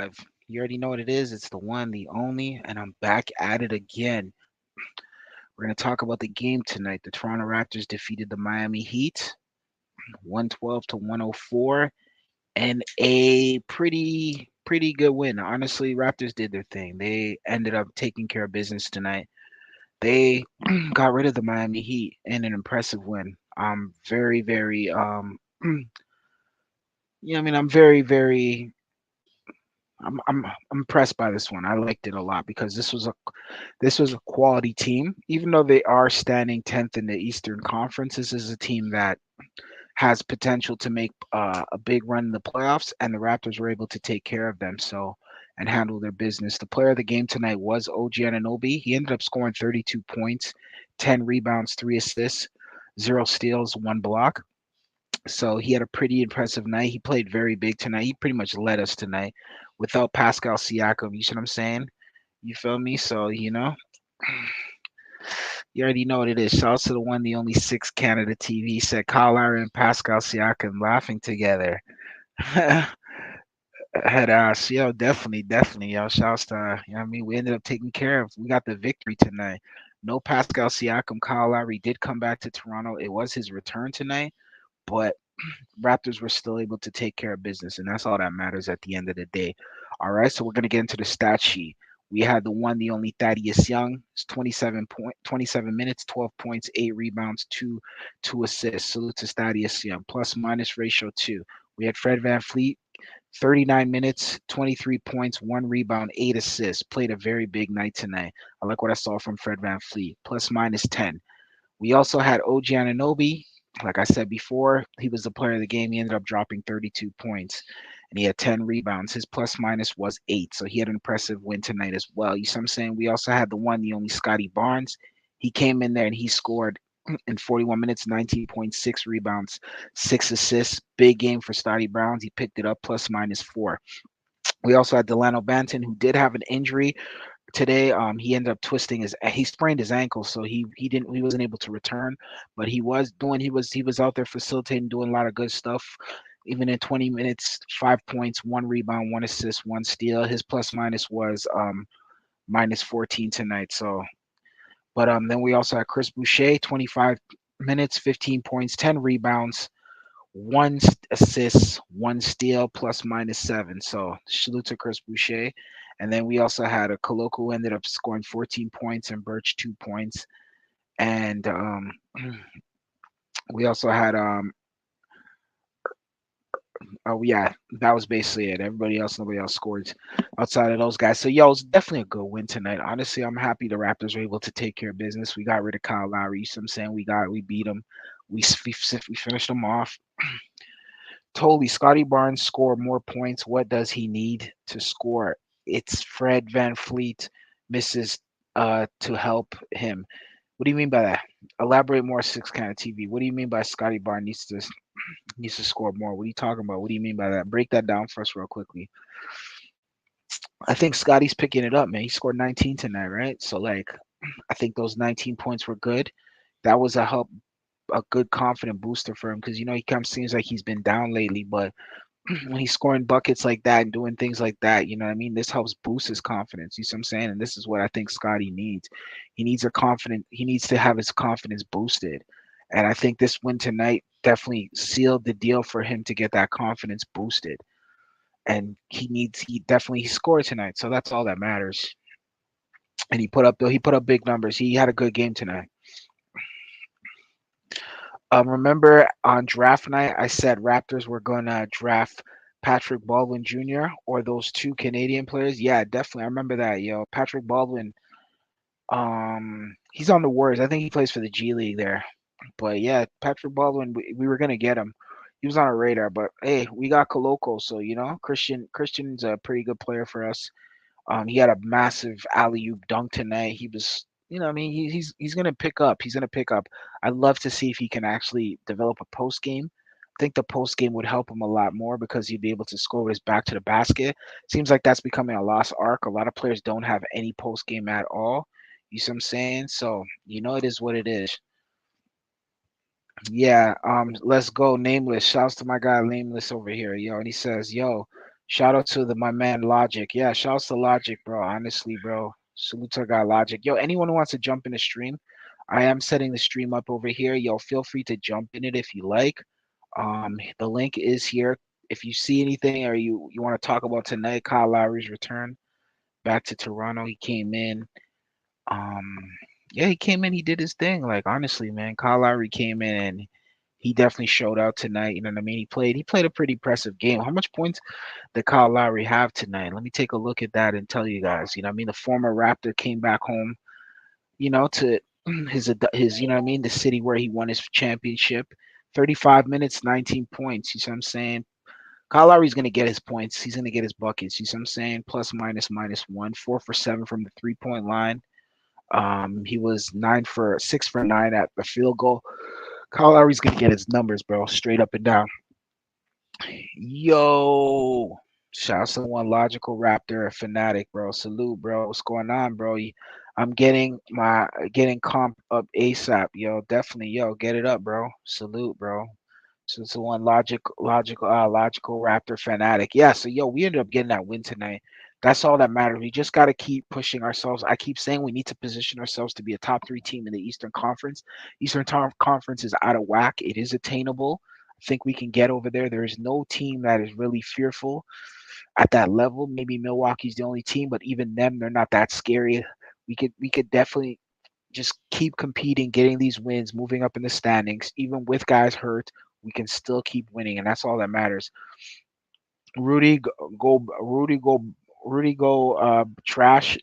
live. You already know what it is. It's the one, the only, and I'm back at it again. We're going to talk about the game tonight. The Toronto Raptors defeated the Miami Heat 112 to 104 and a pretty good win. Honestly, Raptors did their thing. They ended up taking care of business tonight. They got rid of the Miami Heat in an impressive win. I'm very yeah, I mean, I'm impressed by this one. I liked it a lot because this was a quality team. Even though they are standing 10th in the Eastern Conference, this is a team that has potential to make a big run in the playoffs, and the Raptors were able to take care of them and handle their business. The player of the game tonight was OG Anunoby. He ended up scoring 32 points, 10 rebounds, 3 assists, 0 steals, 1 block. So he had a pretty impressive night. He played very big tonight. He pretty much led us tonight without Pascal Siakam. You see what I'm saying? You feel me? So, you already know what it is. Shouts to the one, the only six Canada TV said Kyle Lowry and Pascal Siakam laughing together. Head ass. Yo, definitely. Yo, shouts to, you know what I mean? We ended up taking care of, we got the victory tonight. No Pascal Siakam. Kyle Lowry did come back to Toronto. It was his return tonight, but Raptors were still able to take care of business, and that's all that matters at the end of the day. All right, so we're gonna get into the stat sheet. We had the one, the only Thaddeus Young. It's 27 minutes, 12 points, 8 rebounds, two assists. Salute to Thaddeus Young. Plus minus ratio 2. We had Fred Van Fleet, 39 minutes, 23 points, 1 rebound, 8 assists. Played a very big night tonight. I like what I saw from Fred Van Fleet. Plus minus 10. We also had OG Anunoby. Like I said before, he was the player of the game. He ended up dropping 32 points and he had 10 rebounds. His plus minus was 8. So he had an impressive win tonight as well. You see what I'm saying? We also had the one, the only Scotty Barnes. He came in there and he scored in 41 minutes, 19.6 rebounds, 6 assists. Big game for Scotty Browns. He picked it up plus minus 4. We also had Delano Banton, who did have an injury today. He ended up twisting he sprained his ankle, so he wasn't able to return, but he was out there facilitating, doing a lot of good stuff. Even in 20 minutes, 5 points, 1 rebound, 1 assist, 1 steal. His plus minus was minus 14 tonight. So, but then we also had Chris Boucher, 25 minutes, 15 points, 10 rebounds, assist, 1 steal, plus minus 7. So salute to Chris Boucher. And then we also had a Koloko who ended up scoring 14 points and Birch 2 points. And we also had oh yeah, that was basically it. Nobody else scored outside of those guys. So yo, it's definitely a good win tonight. Honestly, I'm happy the Raptors were able to take care of business. We got rid of Kyle Lowry. You see what I'm saying? We beat him. We finished them off. Totally. Scotty Barnes scored more points. What does he need to score? It's Fred Van Fleet misses to help him. What do you mean by that? Elaborate more, six kind of TV. What do you mean by Scotty Barnes needs to score more? What are you talking about? What do you mean by that? Break that down for us real quickly. I think Scotty's picking it up, man. He scored 19 tonight, right? So like I think those 19 points were good. That was a good confident booster for him because he kind of seems like he's been down lately, but when he's scoring buckets like that and doing things like that, you know what I mean? This helps boost his confidence. You see what I'm saying? And this is what I think Scotty needs. He needs to have his confidence boosted. And I think this win tonight definitely sealed the deal for him to get that confidence boosted. And he scored tonight. So that's all that matters. And he put up big numbers. He had a good game tonight. Remember on draft night, I said Raptors were gonna draft Patrick Baldwin Jr. or those two Canadian players. Yeah, definitely. I remember that, yo. Patrick Baldwin, he's on the Warriors. I think he plays for the G League there. But yeah, Patrick Baldwin, we were gonna get him. He was on our radar, but hey, we got Koloko, so Christian's a pretty good player for us. He had a massive alley oop dunk tonight. He was, I mean, he's gonna pick up. He's gonna pick up. I'd love to see if he can actually develop a post game. I think the post game would help him a lot more because he'd be able to score with his back to the basket. Seems like that's becoming a lost arc. A lot of players don't have any post game at all. You see what I'm saying? So it is what it is. Yeah. Let's go. Nameless. Shouts to my guy Nameless over here, yo. And he says, yo, Shout out to my man Logic. Yeah, shout out to Logic, bro. Honestly, bro. Salute to our guy Logic. Yo, anyone who wants to jump in the stream, I am setting the stream up over here. Yo, feel free to jump in it if you like. The link is here. If you see anything or you want to talk about tonight, Kyle Lowry's return back to Toronto. He came in. Um, yeah, he came in. He did his thing. Like honestly, man, Kyle Lowry came in and he definitely showed out tonight. You know what I mean? He played a pretty impressive game. How much points did Kyle Lowry have tonight? Let me take a look at that and tell you guys. You know what I mean? The former Raptor came back home, to his you know what I mean, the city where he won his championship. 35 minutes, 19 points. You see what I'm saying? Kyle Lowry's gonna get his points. He's gonna get his buckets. You see what I'm saying? Plus minus minus one, 4 for 7 from the 3 point line. He was 6 for 9 at the field goal. Kyle Lowry's gonna get his numbers, bro, straight up and down. Yo, shout out to one logical raptor fanatic, bro. Salute, bro. What's going on, bro? I'm getting comp up ASAP, yo. Definitely, yo. Get it up, bro. Salute, bro. So it's the one logical Raptor fanatic. Yeah, so yo, we ended up getting that win tonight. That's all that matters. We just got to keep pushing ourselves. I keep saying we need to position ourselves to be a top three team in the Eastern Conference. Conference is out of whack. It is attainable. I think we can get over there. There is no team that is really fearful at that level. Maybe Milwaukee's the only team, but even them, they're not that scary. We could definitely just keep competing, getting these wins, moving up in the standings. Even with guys hurt, we can still keep winning, and that's all that matters. Rudy Rudy go trash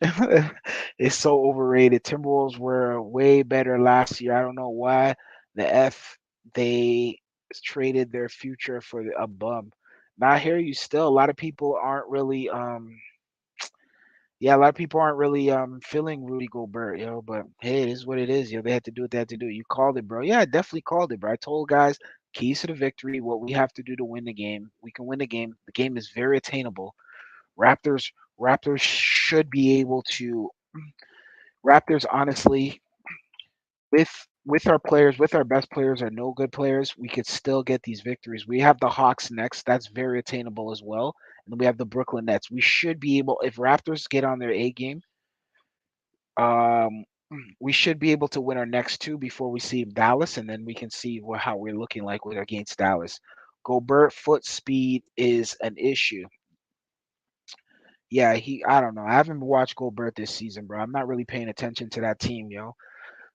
is so overrated. Timberwolves were way better last year. I don't know why the F they traded their future for a bum. Now I hear you still. A lot of people aren't really yeah, a lot of people aren't really feeling Rudy Gobert, but hey, it is what it is, They had to do what they had to do. You called it, bro. Yeah, I definitely called it, bro. I told guys keys to the victory, what we have to do to win the game. We can win the game. The game is very attainable. Raptors Raptors should be able to Raptors honestly with our players, with our best players or no good players, we could still get these victories. We have the Hawks next. That's very attainable as well. And then we have the Brooklyn Nets. We should be able if Raptors get on their A game, um, we should be able to win our next two before we see Dallas, and then we can see how we're looking like with against Dallas. Gobert foot speed is an issue. Yeah, I don't know. I haven't watched Gobert this season, bro. I'm not really paying attention to that team, yo.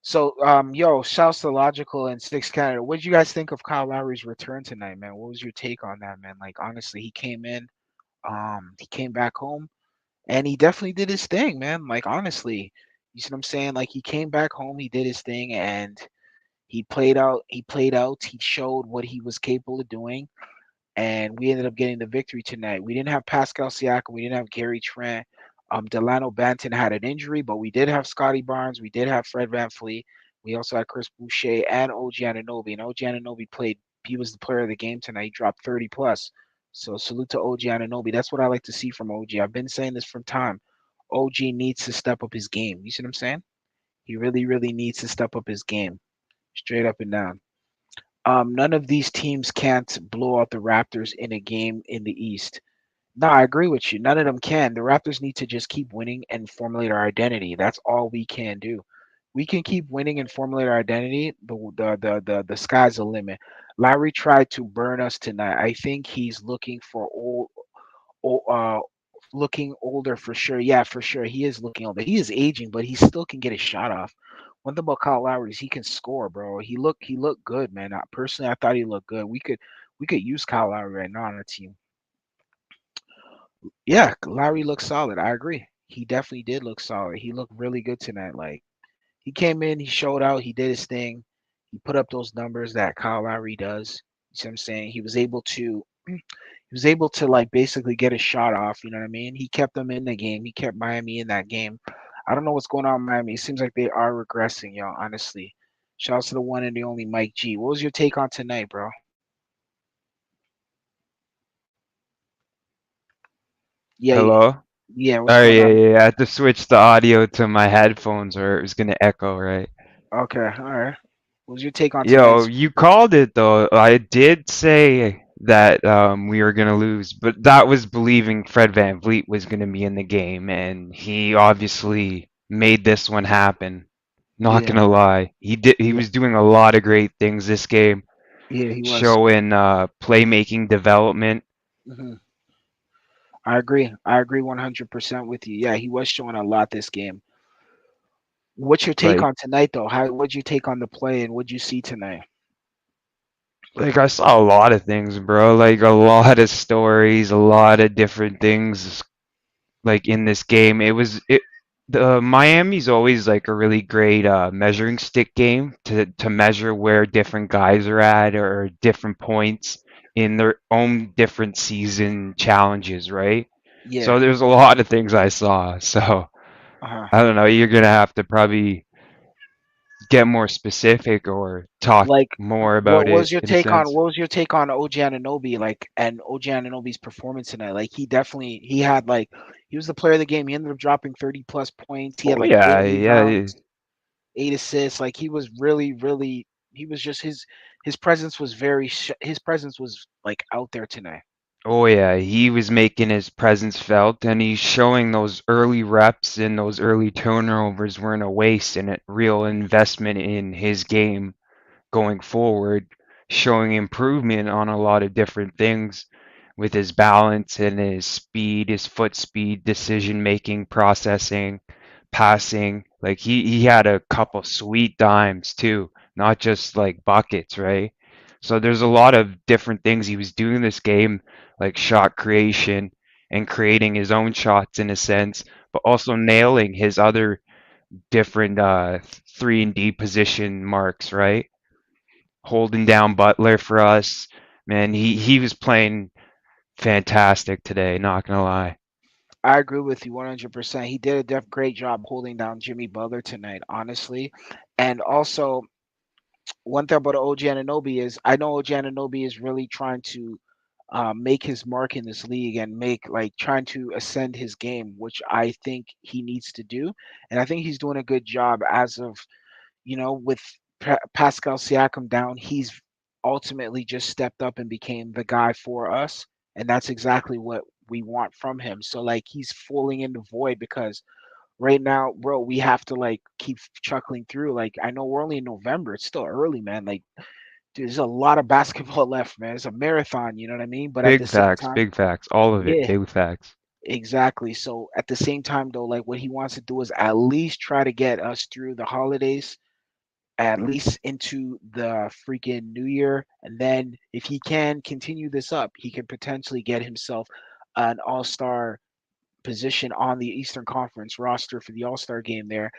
So, yo, shouts to Logical and Six Canada. What did you guys think of Kyle Lowry's return tonight, man? What was your take on that, man? Like, honestly, he came back home, and he definitely did his thing, man. Like, honestly, you see what I'm saying? Like, he came back home, he did his thing, and he played out. He played out. He showed what he was capable of doing, and we ended up getting the victory tonight. We didn't have Pascal Siakam. We didn't have Gary Trent. Delano Banton had an injury, but we did have Scotty Barnes. We did have Fred VanVleet. We also had Chris Boucher and OG Anunoby. And OG Anunoby played. He was the player of the game tonight. He dropped 30 plus. So salute to OG Anunoby. That's what I like to see from OG. I've been saying this from time. OG needs to step up his game. You see what I'm saying? He really, really needs to step up his game, straight up and down. None of these teams can't blow out the Raptors in a game in the East. No, I agree with you. None of them can. The Raptors need to just keep winning and formulate our identity. That's all we can do. We can keep winning and formulate our identity. The sky's the limit. Lowry tried to burn us tonight. I think he's looking for old, looking older for sure. Yeah, for sure. He is looking older. He is aging, but he still can get a shot off. One thing about Kyle Lowry is he can score, bro. He looked good, man. Personally, I thought he looked good. We could use Kyle Lowry right now on our team. Yeah, Lowry looked solid. I agree. He definitely did look solid. He looked really good tonight. Like he came in, he showed out, he did his thing. He put up those numbers that Kyle Lowry does. You see what I'm saying? He was able to like basically get a shot off, you know what I mean? He kept them in the game. He kept Miami in that game. I don't know what's going on in Miami. It seems like they are regressing, yo, honestly. Shouts to the one and the only Mike G. What was your take on tonight, bro? Yeah, Hello? yeah, what's Oh going yeah, on? yeah, yeah. I had to switch the audio to my headphones or it was gonna echo, right? Okay, all right. What was your take on Yo, tonight's you called it though. I did say that we were gonna lose, but that was believing Fred Van Vliet was gonna be in the game, and he obviously made this one happen. Not Yeah, gonna lie, he did. He yeah, was doing a lot of great things this game, yeah. He was. showing playmaking development. Hmm. I agree. I agree 100% with you. Yeah, he was showing a lot this game. What's your take Like on tonight, though? What'd you take on the play, and what'd you see tonight? like I saw a lot of things, bro. Like a lot of stories, a lot of different things like in this game. It the Miami's always like a really great measuring stick game to measure where different guys are at or different points in their own different season challenges, right? Yeah. So there's a lot of things I saw. So Uh-huh. I don't know, you're gonna have to probably get more specific or talk Like, more about it in a sense. what was your take on OG Anunoby, like, and OG Anunoby's performance tonight? Like, he had like, he was the player of the game. He ended up dropping 30 plus points. He had Oh like four yeah, yeah. rebounds, 8 assists. Like, he was really, really, he was just his presence was his presence was like out there tonight. Oh yeah, he was making his presence felt, and he's showing those early reps and those early turnovers weren't a waste and a real investment in his game going forward, showing improvement on a lot of different things with his balance and his speed, his foot speed, decision making, processing, passing. Like he had a couple sweet dimes too, not just like buckets, right? So there's a lot of different things he was doing this game, like shot creation and creating his own shots in a sense, but also nailing his other different 3 and D position marks, right? Holding down Butler for us. Man, he was playing fantastic today, not gonna lie. I agree with you 100%. He did a great job holding down Jimmy Butler tonight, honestly. And also, one thing about OG Anunoby is I know OG Anunoby is really trying to make his mark in this league and make like trying to ascend his game, which I think he needs to do. And I think he's doing a good job as of, with Pascal Siakam down, he's ultimately just stepped up and became the guy for us. And that's exactly what we want from him. So like he's falling in the void because right now, bro, we have to like keep chuckling through. Like I know we're only in November. It's still early, man. Like dude, there's a lot of basketball left, man. It's a marathon, you know what I mean? But at the same time, Big facts, all of it, yeah, big facts. exactly. So at the same time though, like what he wants to do is at least try to get us through the holidays, at least into the freaking new year. And then if he can continue this up, he can potentially get himself an all-star position on the Eastern Conference roster for the All-Star game there.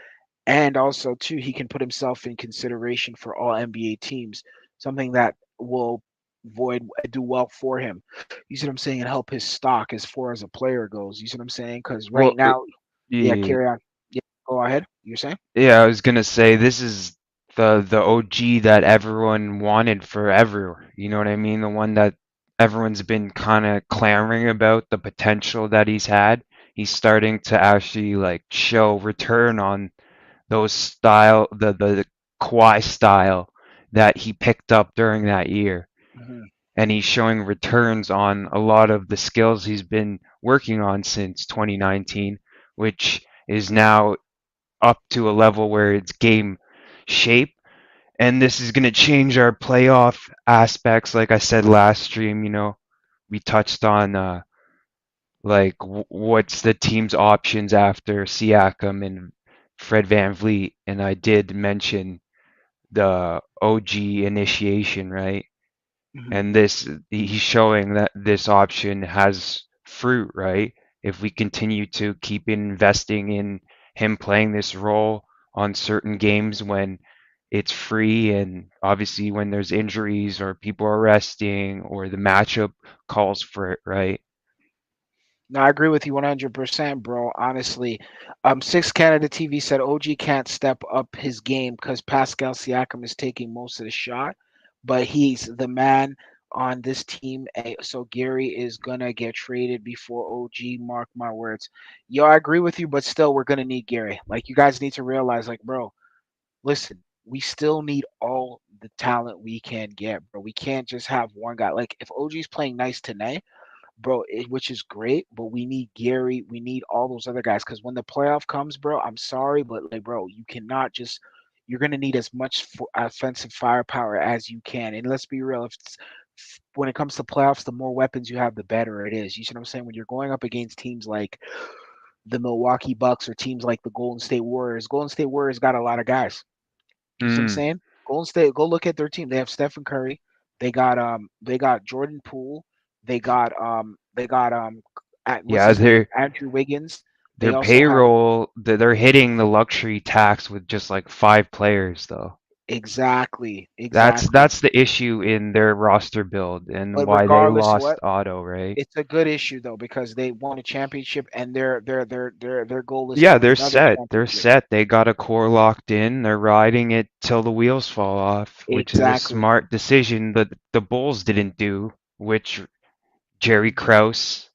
And also too, he can put himself in consideration for all NBA teams, something that will void do well for him. You see what I'm saying? And help his stock as far as a player goes. You see what I'm saying? Because right Well, now, yeah, yeah, carry on. Yeah, go ahead. You're saying? yeah, I was gonna say this is the OG that everyone wanted forever. You know what I mean? The one that everyone's been kind of clamoring about the potential that he's had. He's starting to actually like show return on those style, the Kawhi style that he picked up during that year. Hmm. And he's showing returns on a lot of the skills he's been working on since 2019, which is now up to a level where it's game shape. And this is going to change our playoff aspects. Like I said last stream, we touched on like what's the team's options after Siakam and Fred Van Vliet. And I did mention the OG initiation, right? Hmm. And he's showing that this option has fruit, right? If we continue to keep investing in him playing this role on certain games when it's free and obviously when there's injuries or people are resting or the matchup calls for it, right? No, I agree with you 100%, bro. Honestly, Six Canada TV said OG can't step up his game because Pascal Siakam is taking most of the shot, but he's the man on this team. So Gary is gonna get traded before OG. Mark my words. Yo, I agree with you, but still, we're gonna need Gary. Like you guys need to realize, like, bro, listen, we still need all the talent we can get, bro. We can't just have one guy. Like if OG's playing nice tonight, bro, which is great, but we need Gary, we need all those other guys because when the playoff comes, bro, I'm sorry, but like, bro, you cannot just. You're gonna need as much offensive firepower as you can, and let's be real. If it's, when it comes to playoffs, the more weapons you have, the better it is. You see what I'm saying? When you're going up against teams like the Milwaukee Bucks or teams like the Golden State Warriors got a lot of guys. You see what I'm Mm. saying? Golden State, go look at their team. They have Stephen Curry. They got Jordan Poole. They got what's Yeah, his name? Andrew Wiggins. They their also have payroll, they're hitting the luxury tax with just like 5 players though. exactly, That's exactly. that's the issue in their roster build and But why they regardless lost what, Otto, right? it's a good issue though because they won a championship and their goal is to Yeah, win they're another set. They're championship. set. They got a core locked in. They're riding it till the wheels fall off, which is a Exactly. smart decision that the Bulls didn't do, which Jerry Krause,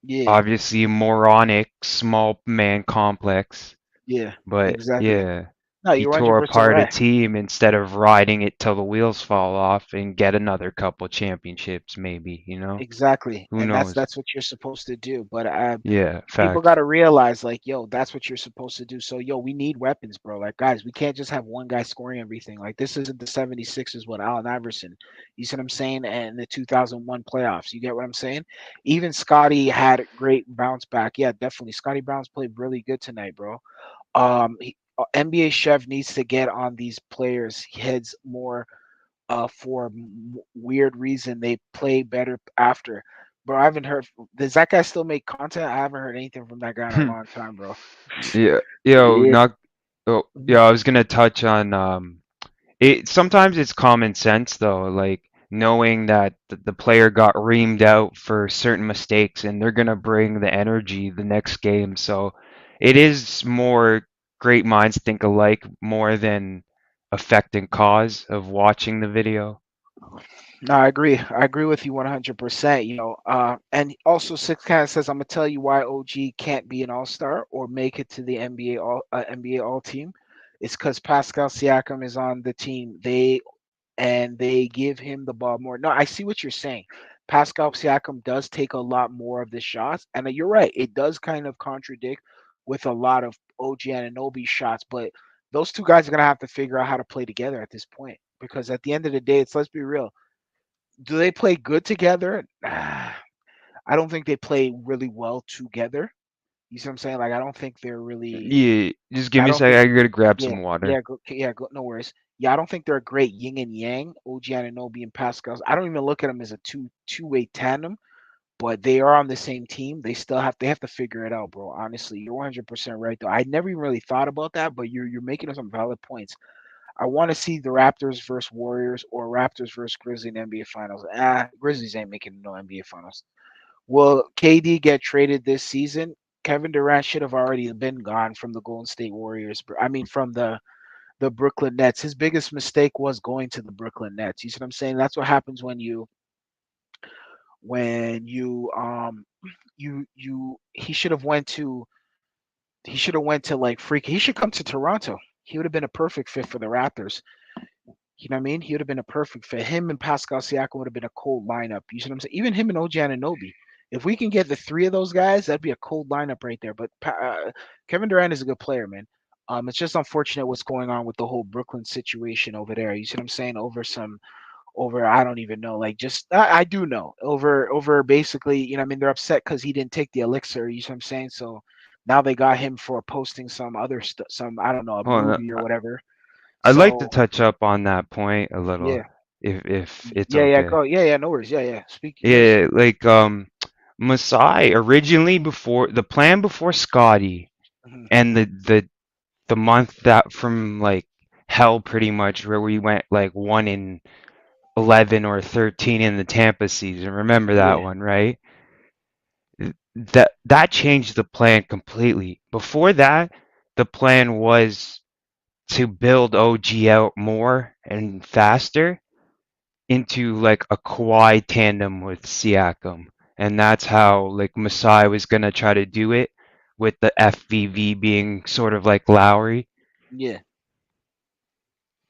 Yeah. obviously moronic small man complex, Yeah. but Exactly. yeah, No, he you're tore 100% apart a right. team instead of riding it till the wheels fall off and get another couple championships, maybe, Exactly, Who and that's knows? that's what you're supposed to do. But Yeah, people got facts. to realize, like, yo, that's what you're supposed to do. So, yo, we need weapons, bro. Like, guys, we can't just have one guy scoring everything. Like, this isn't the 76ers with Allen Iverson. You see what I'm saying? And the 2001 playoffs. You get what I'm saying? Even Scotty had a great bounce back. Yeah, definitely. Scotty Brown's played really good tonight, bro. NBA Chef needs to get on these players' heads more for weird reason they play better after. Bro, I haven't heard. Does that guy still make content? I haven't heard anything from that guy in a long time, bro. Yeah, yo, Yeah. not. Oh, Mhm. yeah, I was gonna touch on it. Sometimes it's common sense though, like knowing that the player got reamed out for certain mistakes, and they're gonna bring the energy the next game. So it is more great minds think alike more than effect and cause of watching the video. No, I agree. I agree with you 100%. And also Six kind of says, "I'm gonna tell you why OG can't be an All Star or make it to the NBA All Team. It's because Pascal Siakam is on the team. They give him the ball more. No, I see what you're saying. Pascal Siakam does take a lot more of the shots, and you're right. It does kind of contradict with a lot of OG Anunoby shots, but those two guys are gonna have to figure out how to play together at this point. Because at the end of the day, let's be real. Do they play good together? I don't think they play really well together. You see what I'm saying? Like I don't think they're really. Yeah, just give I me a don't second. think. I gotta grab Yeah, some water. yeah, no worries. Yeah, I don't think they're a great yin and yang. OG Anunoby and Pascal. I don't even look at them as a two-way tandem, but they are on the same team. They have to figure it out, bro. Honestly, you're 100% right though. I never even really thought about that, but you're making some valid points. I want to see the Raptors versus Warriors or Raptors versus Grizzlies in the NBA Finals. Grizzlies ain't making no NBA Finals. Will KD get traded this season? Kevin Durant should have already been gone from the Golden State Warriors. I mean, from the Brooklyn Nets. His biggest mistake was going to the Brooklyn Nets. You see what I'm saying? That's what happens when you he should have went to like freak. He should come to Toronto. He would have been a perfect fit for the Raptors. You know what I mean? He would have been a perfect fit. Him and Pascal Siakam would have been a cold lineup. You see what I'm saying? Even him and OG Anunoby. If we can get the three of those guys, that'd be a cold lineup right there. But Kevin Durant is a good player, man. It's just unfortunate what's going on with the whole Brooklyn situation over there. You see what I'm saying? Over I don't even know. Like just I do know over basically. You know what I mean? They're upset because he didn't take the elixir. You see what I'm saying? So now they got him for posting some other stuff. Some I don't know a Hold on. movie or whatever. I'd like to So touch up on that point a little, yeah. if it's Yeah, yeah, okay. go. Yeah, yeah, no worries. Yeah, yeah. Speak yours. Yeah, like Masai originally before the plan before Scotty Mhm. and the month that from like hell pretty much where we went like 1-11 or 13 in the Tampa season. Remember that Yeah, one, right? That changed the plan completely. Before that, the plan was to build OG out more and faster into like a Kawhi tandem with Siakam. And that's how like Masai was gonna try to do it with the FVV being sort of like Lowry. yeah,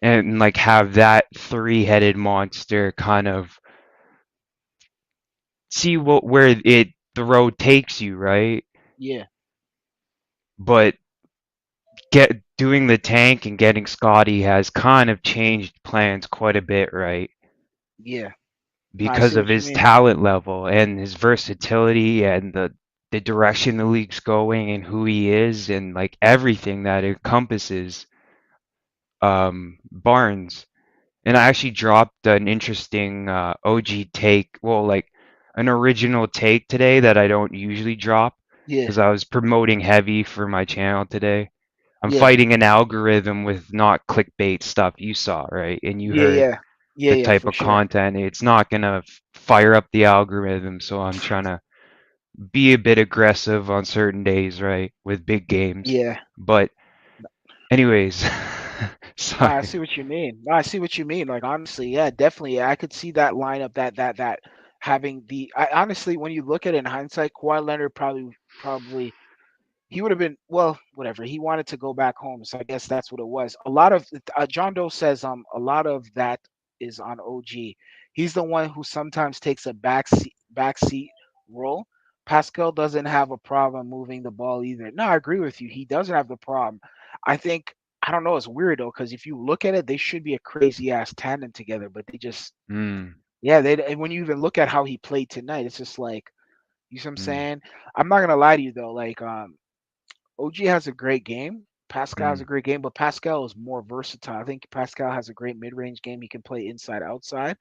and like have that three-headed monster kind of see what where it the road takes you, right? Yeah, But get doing the tank and getting Scotty has kind of changed plans quite a bit, right? yeah. No, I Because see of what you his mean. talent level and his versatility and the direction the league's going and who he is and like everything that encompasses Barnes. And I actually dropped an interesting OG take, well, like an original take today that I don't usually drop Yeah, because I was promoting heavy for my channel today. I'm yeah, fighting an algorithm with not clickbait stuff you saw, right? And you yeah, heard yeah, yeah, the yeah, type for of sure. content. It's not gonna fire up the algorithm, so I'm trying to be a bit aggressive on certain days, right, with big games. Yeah. But anyways, No, I sorry. see what you mean. No, I see what you mean. Like honestly, yeah, definitely. I could see that lineup that having the I honestly when you look at it in hindsight, Kawhi Leonard probably he would have been well, whatever. He wanted to go back home, so I guess that's what it was. A lot of John Doe says a lot of that is on OG. He's the one who sometimes takes a backseat role. Pascal doesn't have a problem moving the ball either. No, I agree with you. He doesn't have the problem. I think I don't know. It's weird though because if you look at it, they should be a crazy ass tandem together, but they just Mm, yeah. They and when you even look at how he played tonight, it's just like you see what I'm mm, saying. I'm not gonna lie to you though. Like OG has a great game. Pascal has a mm. great game, but Pascal is more versatile. I think Pascal has a great mid-range game. He can play inside, outside.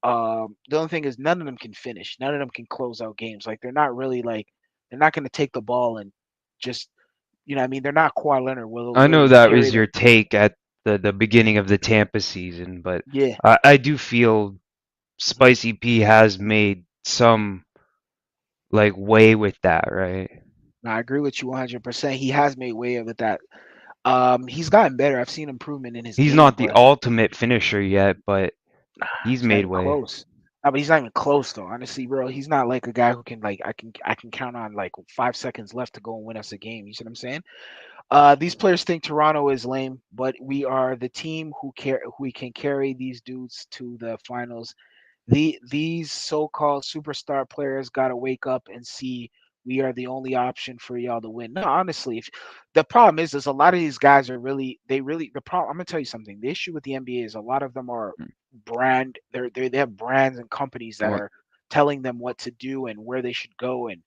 The only thing is none of them can finish. None of them can close out games. Like they're not really like they're not going to take the ball and just what I mean. They're not Kawhi Leonard where they'll I know literally that carry was the your take at the beginning of the Tampa season, but yeah. I do feel Mhm. Spicy P has made some like way with that, right? No, I agree with you 100%. He has made way of it that he's gotten better. I've seen improvement in his He's game, not the but ultimate finisher yet, but he's he's not made even way. close. No, but he's not even close though. Honestly, bro, he's not like a guy who can like I can count on like 5 seconds left to go and win us a game. You see what I'm saying? These players think Toronto is lame, but we are the team who we can carry these dudes to the finals. These so-called superstar players got to wake up and see we are the only option for y'all to win. No, honestly, if the problem is a lot of these guys are really they really the problem. I'm gonna tell you something. The issue with the NBA is a lot of them are they have brands and companies that Well, are telling them what to do and where they should go and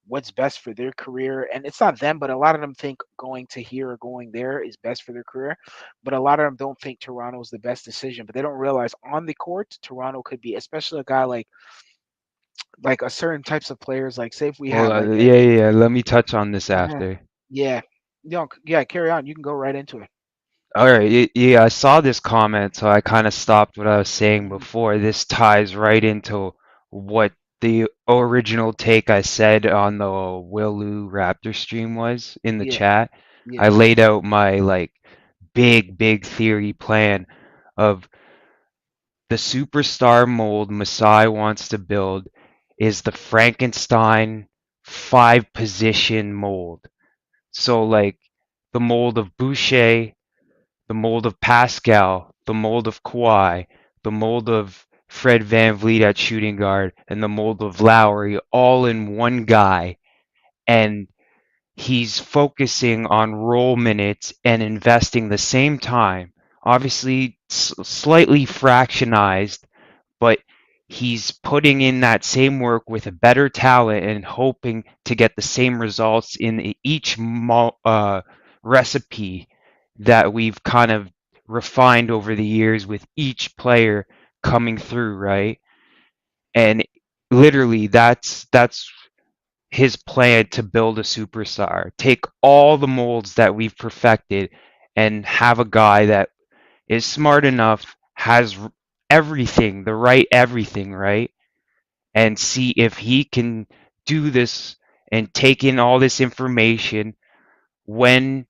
what's best for their career. And it's not them, but a lot of them think going to here or going there is best for their career. But a lot of them don't think Toronto is the best decision. But they don't realize on the court, Toronto could be, especially a guy like a certain types of players. Like say if we well, had like yeah, yeah, yeah. Let me touch on this yeah, after. yeah, yeah. Carry on. You can go right into it. All right, yeah, I saw this comment, so I kind of stopped what I was saying Mhm. before. This ties right into what the original take I said on the Will Lou Raptor stream was in the Yeah, chat. yeah. I laid out my like big theory plan of the superstar mold Masai wants to build is the Frankenstein five position mold. So like the mold of Boucher, the mold of Pascal, the mold of Kawhi, the mold of Fred VanVleet at shooting guard, and the mold of Lowry all in one guy. And he's focusing on role minutes and investing the same time. Obviously, slightly fractionized, but he's putting in that same work with a better talent and hoping to get the same results in each recipe that we've kind of refined over the years with each player coming through, right? And literally that's his plan to build a superstar. Take all the molds that we've perfected and have a guy that is smart enough, has everything, the right everything, right? And see if he can do this and take in all this information when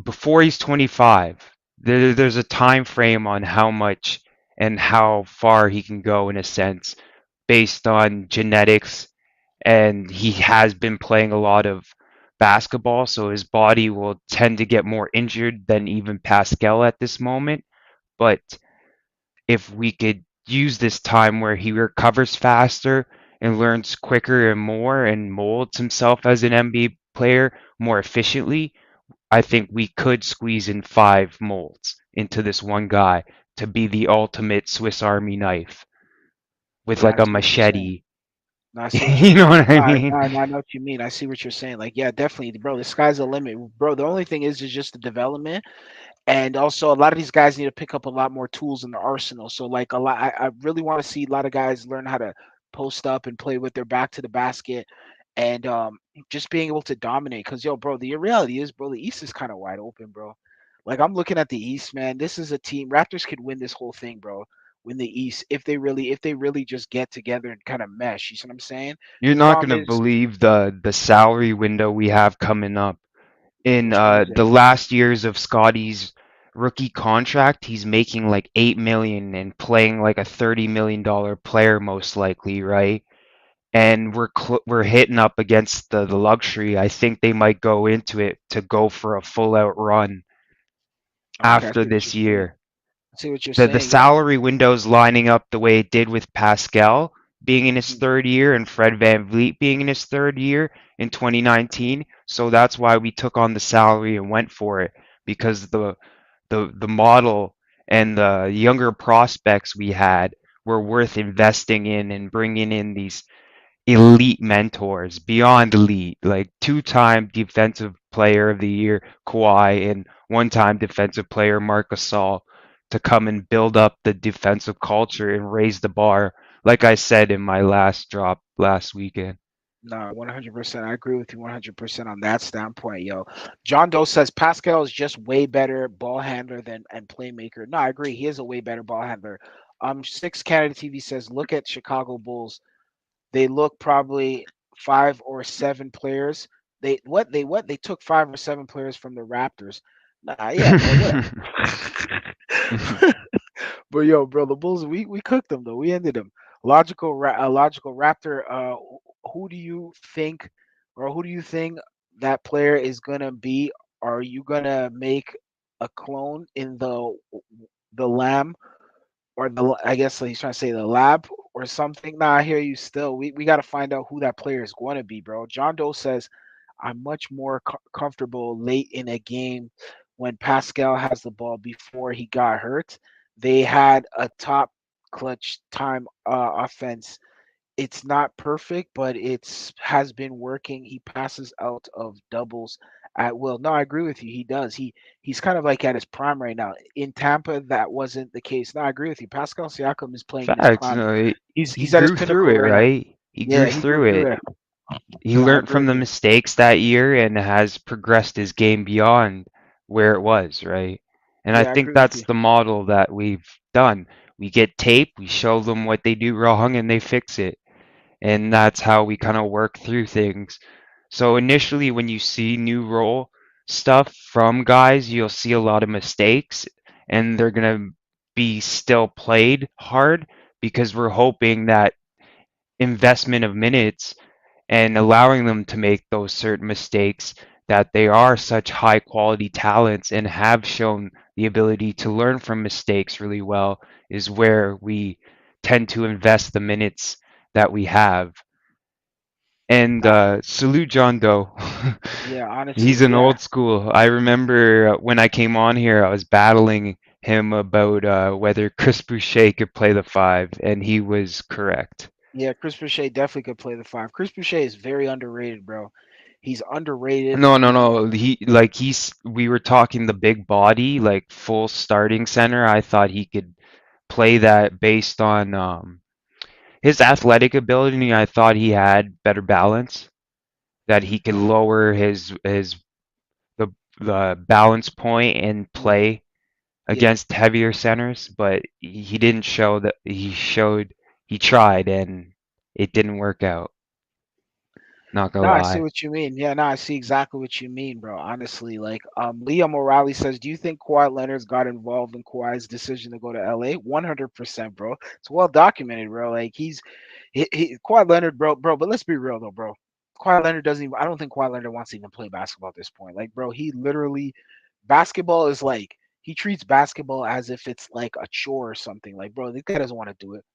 before he's 25. There's a time frame on how much and how far he can go in a sense based on genetics, and he has been playing a lot of basketball, so his body will tend to get more injured than even Pascal at this moment. but if we could use this time where he recovers faster and learns quicker and more and molds himself as an NBA player more efficiently, I think we could squeeze in 5 molds into this one guy to be the ultimate Swiss Army knife with Yeah, like I a see what you're saying. machete. No, I see what you You know mean. what I mean? No, I know what you mean. I see what you're saying. Like, yeah, definitely, bro. The sky's the limit, bro. The only thing is just the development. And also, a lot of these guys need to pick up a lot more tools in the arsenal. So, like, I really want to see a lot of guys learn how to post up and play with their back to the basket, and just being able to dominate. Cause yo, bro, the reality is, bro, the East is kind of wide open, bro. Like, I'm looking at the East, man. This is a team. Raptors could win this whole thing, bro. Win the East if they really just get together and kind of mesh. You see what I'm saying? You're The not problem gonna is, believe the salary window we have coming up. In which one is the it? last years of Scotty's rookie contract, he's making like 8 million and playing like a $30 million player most likely, right? And we're hitting up against the luxury. I think they might go into it to go for a full out run Okay, I after see what you're this saying. year. I see what you're The saying. Yeah. salary window's lining up the way it did with Pascal being in his Mhm. third year and Fred Van Vliet being in his third year in 2019. So that's why we took on the salary and went for it because the model and the younger prospects we had were worth investing in and bringing in these elite mentors, beyond elite, like two-time defensive player of the year Kawhi and one-time defensive player Marc Gasol to come and build up the defensive culture and raise the bar, like I said in my last drop last weekend. No, 100%. I agree with you 100% on that standpoint, yo. John Doe says Pascal is just way better ball handler than and playmaker. No, I agree. He is a way better ball handler. Six Canada TV says look at Chicago Bulls. They look probably 5 or 7 players. They took 5 or 7 players from the Raptors. Nah, yeah, bro, whatever. But yo, bro, the Bulls, we cooked them though. We ended them. Logical Raptor. Who do you think, or who do you think that player is gonna be? Are you gonna make a clone in the Lamb or I guess he's trying to say the lab or something. Nah, I hear you still. We got to find out who that player is going to be, bro. John Doe says I'm much more comfortable late in a game when Pascal has the ball before he got hurt. They had a top clutch time offense. It's not perfect, but it's has been working. He passes out of doubles at will. No, I agree with you. He does. He's kind of like at his prime right now. In Tampa, that wasn't the case. No, I agree with you. Pascal Siakam is playing in his Facts. prime. He He's at his grew through pinnacle it, right now. right? He grew Yeah, he grew through through it. it. He No, I learned agree from with the you. mistakes that year and has progressed his game beyond where it was, right? And I Yeah, I think agree with that's you. the model that we've done. We get tape, we show them what they do wrong, and they fix it. And that's how we kind of work through things. So initially, when you see new role stuff from guys, you'll see a lot of mistakes, and they're gonna be still played hard because we're hoping that investment of minutes and allowing them to make those certain mistakes that they are such high quality talents and have shown the ability to learn from mistakes really well is where we tend to invest the minutes that we have. And Nah, salute John Doe. yeah, He's honestly, an yeah. old school. I remember when I came on here, I was battling him about whether Chris Boucher could play the five, and he was correct. Yeah, Chris Boucher definitely could play the five. Chris Boucher is very underrated, bro. He's underrated. No, no, no. We were talking the big body, like full starting center. I thought he could play that based on his athletic ability. I thought he had better balance, that he could lower his the the balance point and Mm, play yeah. against heavier centers, but he didn't show that he tried and it didn't work out. Not No, gonna I see lie. what you mean. Yeah, no, I see exactly what you mean, bro. Honestly, like Leah Morales says, do you think Kawhi Leonard's got involved in Kawhi's decision to go to LA? 100%, bro. It's well documented, bro. Like Kawhi Leonard, bro. But let's be real though, bro. Kawhi Leonard doesn't even. I don't think Kawhi Leonard wants to even play basketball at this point. Like, bro, he literally basketball is like he treats basketball as if it's like a chore or something. Like, bro, this guy doesn't want to do it.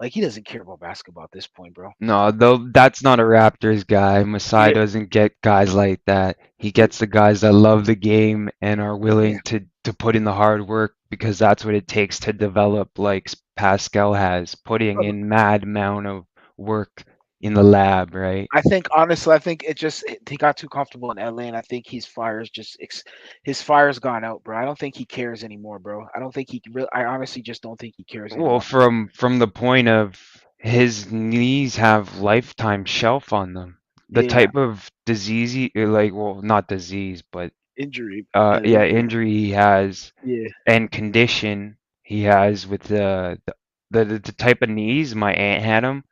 Like, he doesn't care about basketball at this point, bro. No, though that's not a Raptors guy. Masai Yeah, doesn't get guys like that. He yeah, gets the guys that love the game and are yeah. willing to put in the hard work because that's what it takes to develop like Pascal has, putting in mad amount of work in the lab, right? I think honestly, I think it just he got too comfortable in LA, and I think his fire's gone out, bro. I don't think he cares anymore, bro. I don't think he real. I honestly just don't think he cares Well, anymore. from the point of his knees have lifetime shelf on them. The Yeah, type of disease like, well, not disease, but injury. yeah, Injury. injury he has Yeah. and condition he has with the type of knees my aunt had him.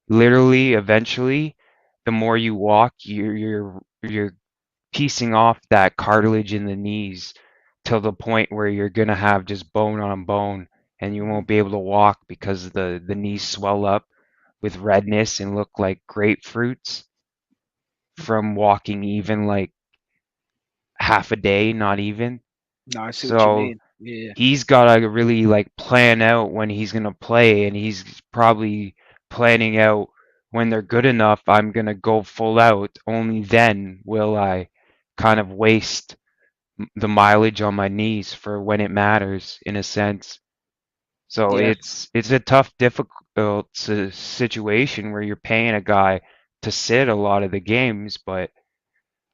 Literally, eventually, the more you walk, you're piecing off that cartilage in the knees till the point where you're gonna have just bone on bone, and you Mhm. won't be able to walk because the knees swell up with redness and look like grapefruits from walking even like half a day, not even. No, I see what you So mean. Yeah. he's got to really like plan out when he's going to play, and he's probably planning out when they're good enough, I'm going to go full out. Only then will I kind of waste the mileage on my knees for when it matters in a sense. So Yeah. it's a tough, difficult situation where you're paying a guy to sit a lot of the games, but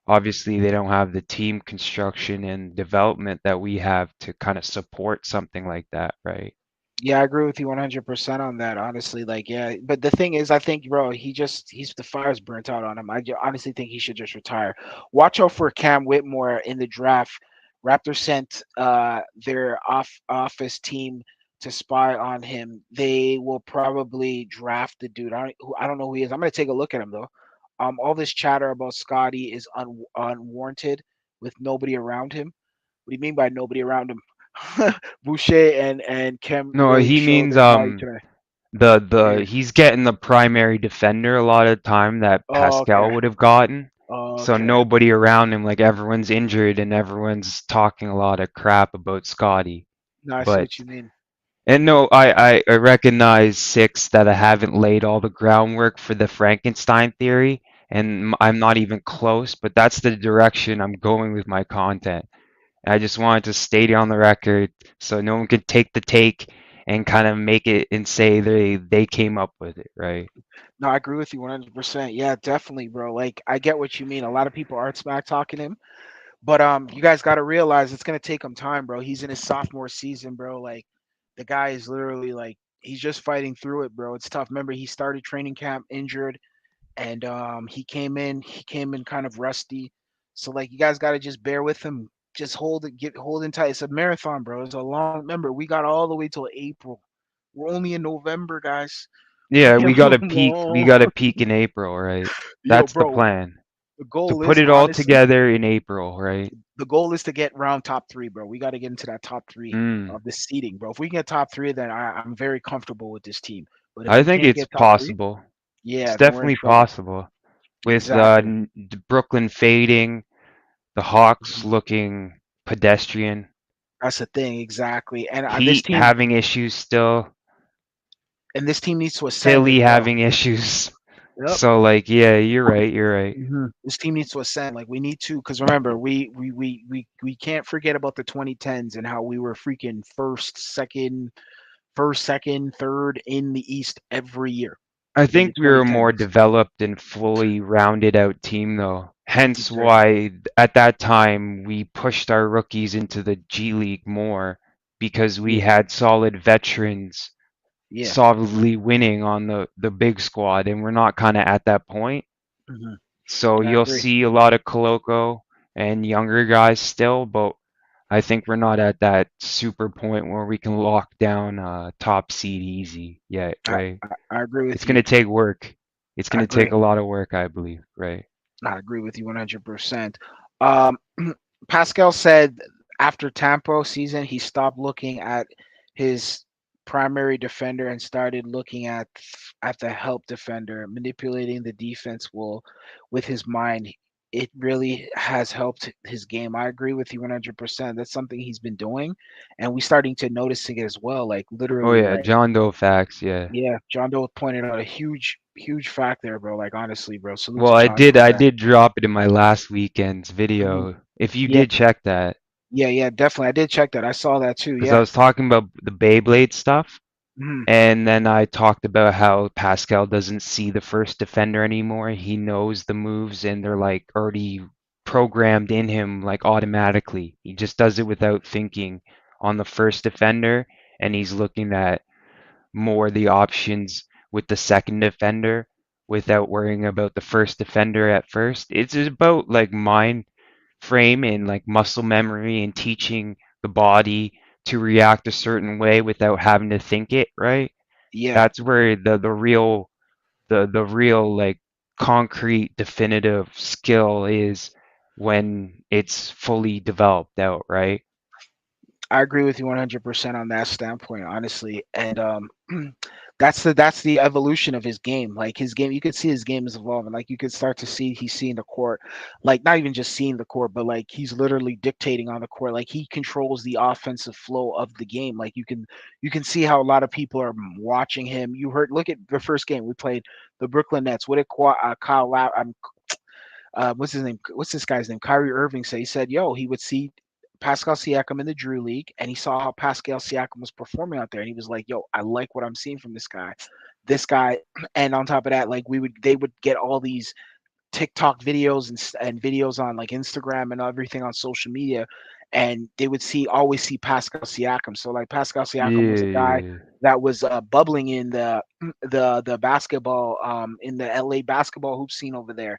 obviously they don't have the team construction and development that we have to kind of support something like that, right? Yeah, I agree with you 100% on that. Honestly, like, yeah. But the thing is, I think, bro, he's the fire's burnt out on him. Honestly think he should just retire. Watch out for Cam Whitmore in the draft. Raptors sent their office team to spy on him. They will probably draft the dude. I don't know who he is. I'm gonna take a look at him though. All this chatter about Scotty is unwarranted with nobody around him. What do you mean by nobody around him? Boucher and Kim No, really he showed means their value today. the Yeah. he's getting the primary defender a lot of the time that Oh, okay. Pascal would have gotten. Oh, So okay. nobody around him, like everyone's injured and everyone's talking a lot of crap about Scotty. No, I see But what you mean. and no, I recognize six that I haven't laid all the groundwork for the Frankenstein theory, and I'm not even close, but that's the direction I'm going with my content. I just wanted to state it on the record so no one could take the take and kind of make it and say they came up with it, right? No, I agree with you 100%. Yeah, definitely, bro. Like, I get what you mean. A lot of people are smack talking him, but you guys got to realize it's gonna take him time, bro. He's in his sophomore season, bro. Like, the guy is literally like he's just fighting through it, bro. It's tough. Remember, he started training camp injured, and he came in kind of rusty. So like you guys got to just bear with him. Just hold it, get holding tight. It's a marathon, bro. It's a long. Remember, we got all the way till April. We're only in November, guys. Yeah, We we have got a to peak. We long. got to peak in April, right? Yo, That's the bro. plan. The To goal put is it all honestly, together in April, right? the goal is to get round top three, bro. We got to get into that top three Mm. of the seeding, bro. If we can get top three, then I'm very comfortable with this team. But if I we think can't it's get top three, possible. It's yeah, then we're in definitely trouble. possible with Exactly. Brooklyn fading, the Hawks Mhm. looking pedestrian, That's the thing, exactly. And this Heat team having issues still, needs to ascend Philly as well. having issues. Yep. So like, yeah, you're right. You're right. This team needs to ascend. Like we need to, because remember, we can't forget about the 2010s and how we were freaking first, second, third in the East every year I in the think we were a more 2010s. developed and fully rounded out team though. Hence Exactly. why at that time we pushed our rookies into the G League more because we Yeah. had solid veterans Yeah. solidly winning on the big squad and we're not kind of at that point. hmm So I you'll agree. see a lot of Coloco and younger guys still, but I think we're not at that super point where we can lock down top seed easy yet, I, right? I agree It's with you. gonna take work. It's I gonna take agree. a lot of work, I believe, right? I agree with you 100%. Um, Pascal said after Tampa season, he stopped looking at his primary defender and started looking at the help defender, manipulating the defense will with his mind. it really has helped his game. I agree with you 100%. That's something he's been doing, and we starting to notice it as well. Like Oh literally, yeah, like John Doe facts, yeah. yeah, John Doe pointed out a huge fact there, bro. Like honestly, bro. Salute Well, to I John did Doe I for that. did drop it in my last weekend's Hmm. video. If you Yeah, did check that, yeah, definitely. I did check that. I saw that too. because I Yeah. was talking about the Beyblade stuff. Hmm. And then I talked about how Pascal doesn't see the first defender anymore. He knows the moves and they're like already programmed in him like automatically. He just does it without thinking on the first defender and he's looking at more the options with the second defender without worrying about the first defender at first. It's about like mind frame and like muscle memory and teaching the body to react a certain way without having to think it, right? Yeah. That's where the real like concrete definitive skill is when it's fully developed out, right? I agree with you 100% on that standpoint, honestly. And that's the evolution of his game. Like his game, you could see his game is evolving. Like you could start to see he's seeing the court, like not even just seeing the court, but like he's literally dictating on the court. Like he controls the offensive flow of the game. Like you can see how a lot of people are watching him. You heard look at the first game we played the Brooklyn Nets. What did what's his name? What's this guy's name? Kyrie Irving say he said, "Yo, he would see Pascal Siakam in the Drew League, and he saw how Pascal Siakam was performing out there, and he was like, "Yo, I like what I'm seeing from this guy." This guy, and on top of that, like they would get all these TikTok videos and videos on like Instagram and everything on social media, and they would always see Pascal Siakam. So like Pascal Siakam was a guy Yeah, that was bubbling in the basketball in the LA basketball hoop scene over there,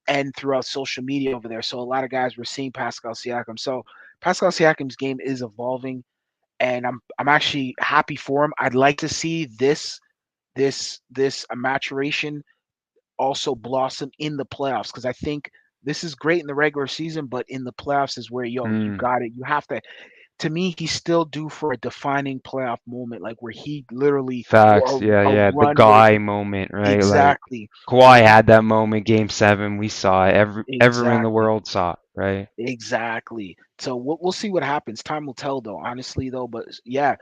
and throughout social media over there. So a lot of guys were seeing Pascal Siakam. So Pascal Siakam's game is evolving, and I'm actually happy for him. I'd like to see this maturation also blossom in the playoffs because I think this is great in the regular season, but in the playoffs is where you mm, got it. You have to. To me, he's still due for a defining playoff moment, like where he literally facts. or Yeah, a yeah. The run where guy moment, right? Like exactly where Kawhi he had that moment, Game 7. We saw it. Everyone in the exactly world saw it, right? exactly. So we'll see what happens. Time will tell, though. Honestly, though, but yeah,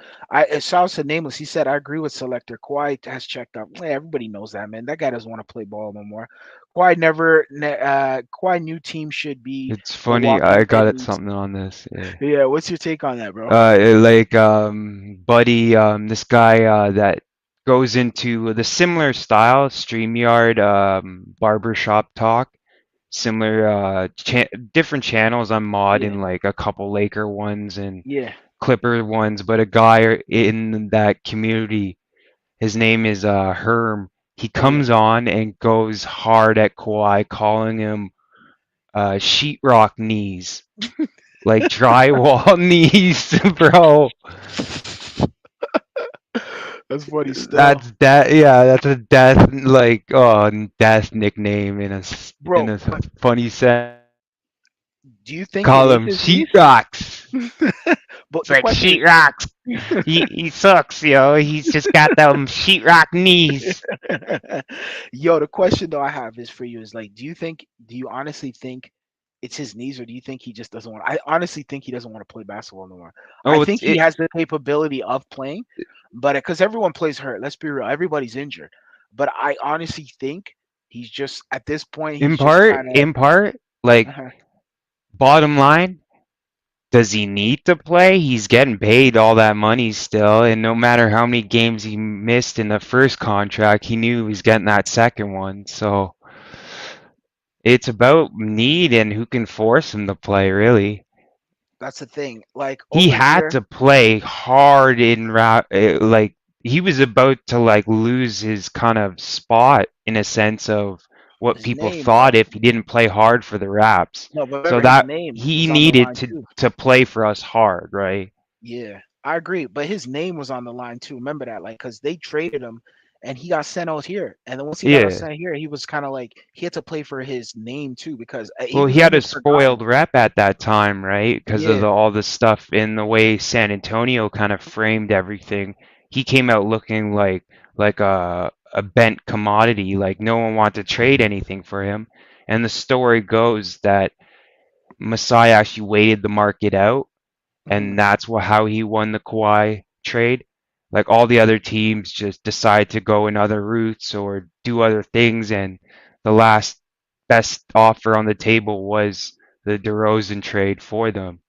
shout out to Nameless. He said I agree with Selector. Kawhi has checked up. Yeah, everybody knows that, man. That guy doesn't want to play ball no more. Kawhi new team should be It's funny. Milwaukee I got it Business. something on this. Yeah. Yeah, what's your take on that, bro? Like Buddy, this guy that goes into the similar style, StreamYard, barbershop talk, similar different channels. I'm Yeah, modding like a couple Laker ones and yeah. Clipper ones, but a guy in that community, his name is Herm. He Oh yeah. comes on and goes hard at Kawhi, calling him sheetrock knees, like drywall knees, bro. That's funny still, That's that. Yeah, that's a death like death nickname in bro. a But funny sense. do you think it Call is him his niece? sheetrocks. But It's the like question sheetrocks. He sucks, yo. He's just got them sheetrock knees. Yo, the question though I have is for you is like, do you honestly think it's his knees, or do you think he just doesn't want? I honestly think he doesn't want to play basketball no more. I Oh, think he has the capability of playing, but because everyone plays hurt, let's be real, everybody's injured. But I honestly think he's just at this point he's just kind of. in part, like Uh bottom line, does he need to play? He's getting paid all that money still, and no matter how many games he missed in the first contract, he knew he was getting that second one. So it's about need and who can force him to play, really. That's the thing. Like He over had here, to play hard like he was about to like lose his kind of spot in a sense of what his people name, bro. thought if he didn't play hard for the Raps. No, but So remember his that name he was on the needed line too. to play for us hard, right? Yeah, I agree. But his name was on the line too. Remember that, like, because they traded him, and he got sent out here. And then once he got out Yeah. sent here, he was kind of like he had to play for his name too because he Well, he was had a almost forgotten. spoiled rep at that time, right? Because of Yeah, all the stuff in the way San Antonio kind of framed everything. He came out looking like a bent commodity, like no one wanted to trade anything for him. And the story goes that Masai actually waited the market out, Hmm. and that's how he won the Kawhi trade. Like all the other teams just decide to go in other routes or do other things, and the last best offer on the table was the DeRozan trade for them.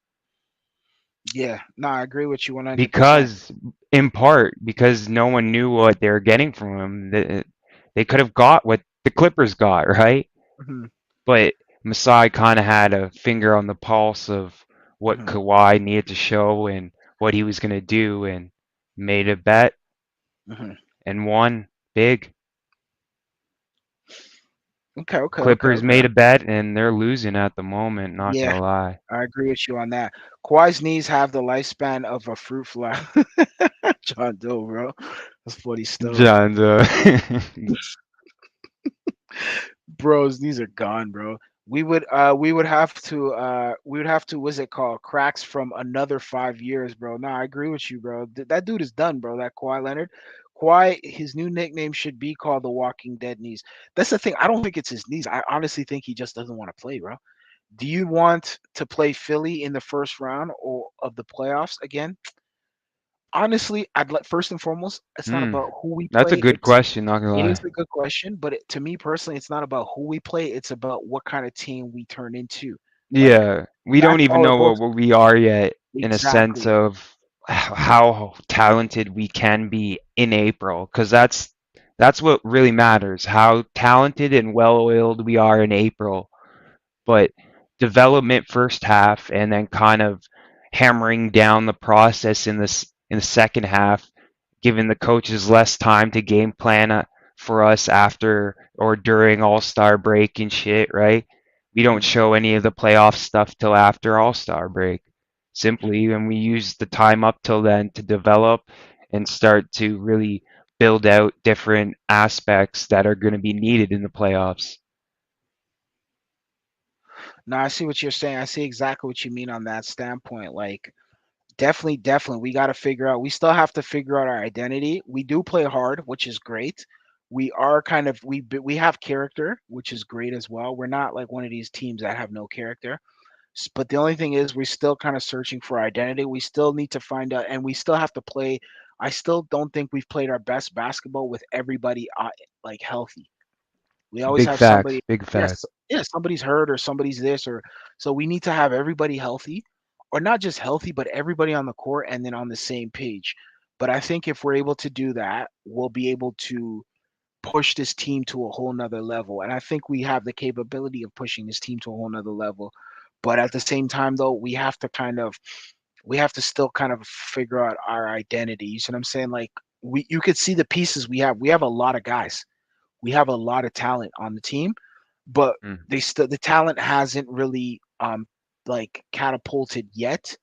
Yeah, no, I agree with you 100%. Because, in part, because no one knew what they were getting from him. They could have got what the Clippers got, right? Hmm. But Masai kind of had a finger on the pulse of what Hmm. Kawhi needed to show and what he was going to do, and made a bet Hmm. and won big. Okay, okay, okay, Clippers okay. made a bet and they're losing at the moment, not Yeah, gonna lie. I agree with you on that. Kawhi's knees have the lifespan of a fruit fly. John Doe, bro. That's funny stuff. John, Bros, these are gone, bro. We would have to what's it called? Cracks from another 5 years, bro. Nah, I agree with you, bro. That dude is done, bro. That Kawhi Leonard. Kawhi, his new nickname should be called the Walking Dead knees. That's the thing. I don't think it's his knees. I honestly think he just doesn't want to play, bro. Do you want to play Philly in the first round or of the playoffs again? Honestly, I'd let first and foremost, it's not hmm, about who we that's a play. good question, not gonna It is lie. a good question, but to me personally, it's not about who we play. It's about what kind of team we turn into. Like Yeah, we don't that's even all it know boils. what we are yet in a sense Exactly. of how talented we can be in April, because that's what really matters, how talented and well-oiled we are in April. But development first half and then kind of hammering down the process in the second half, giving the coaches less time to game plan for us after or during All-Star break and shit, right? We don't Mhm. show any of the playoff stuff till after All-Star break. Simply, and we use the time up till then to develop and start to really build out different aspects that are going to be needed in the playoffs. No, I see what you're saying. I see exactly what you mean on that standpoint. Like definitely, definitely, we got to figure out. We still have to figure out our identity. We do play hard, which is great. We are kind of we have character, which is great as well. We're not like one of these teams that have no character. But the only thing is, we're still kind of searching for identity. We still need to find out, and we still have to play. I still don't think we've played our best basketball with everybody like healthy. We always Big have facts, somebody. big Yes, facts. yeah, somebody's hurt or somebody's this or so. We need to have everybody healthy, or not just healthy, but everybody on the court and then on the same page. But I think if we're able to do that, we'll be able to push this team to a whole nother level. And I think we have the capability of pushing this team to a whole nother level. But at the same time, though, we have to still kind of figure out our identity. You see what I'm saying? Like you could see the pieces we have. We have a lot of guys. We have a lot of talent on the team, but Mm. the talent hasn't really like catapulted yet,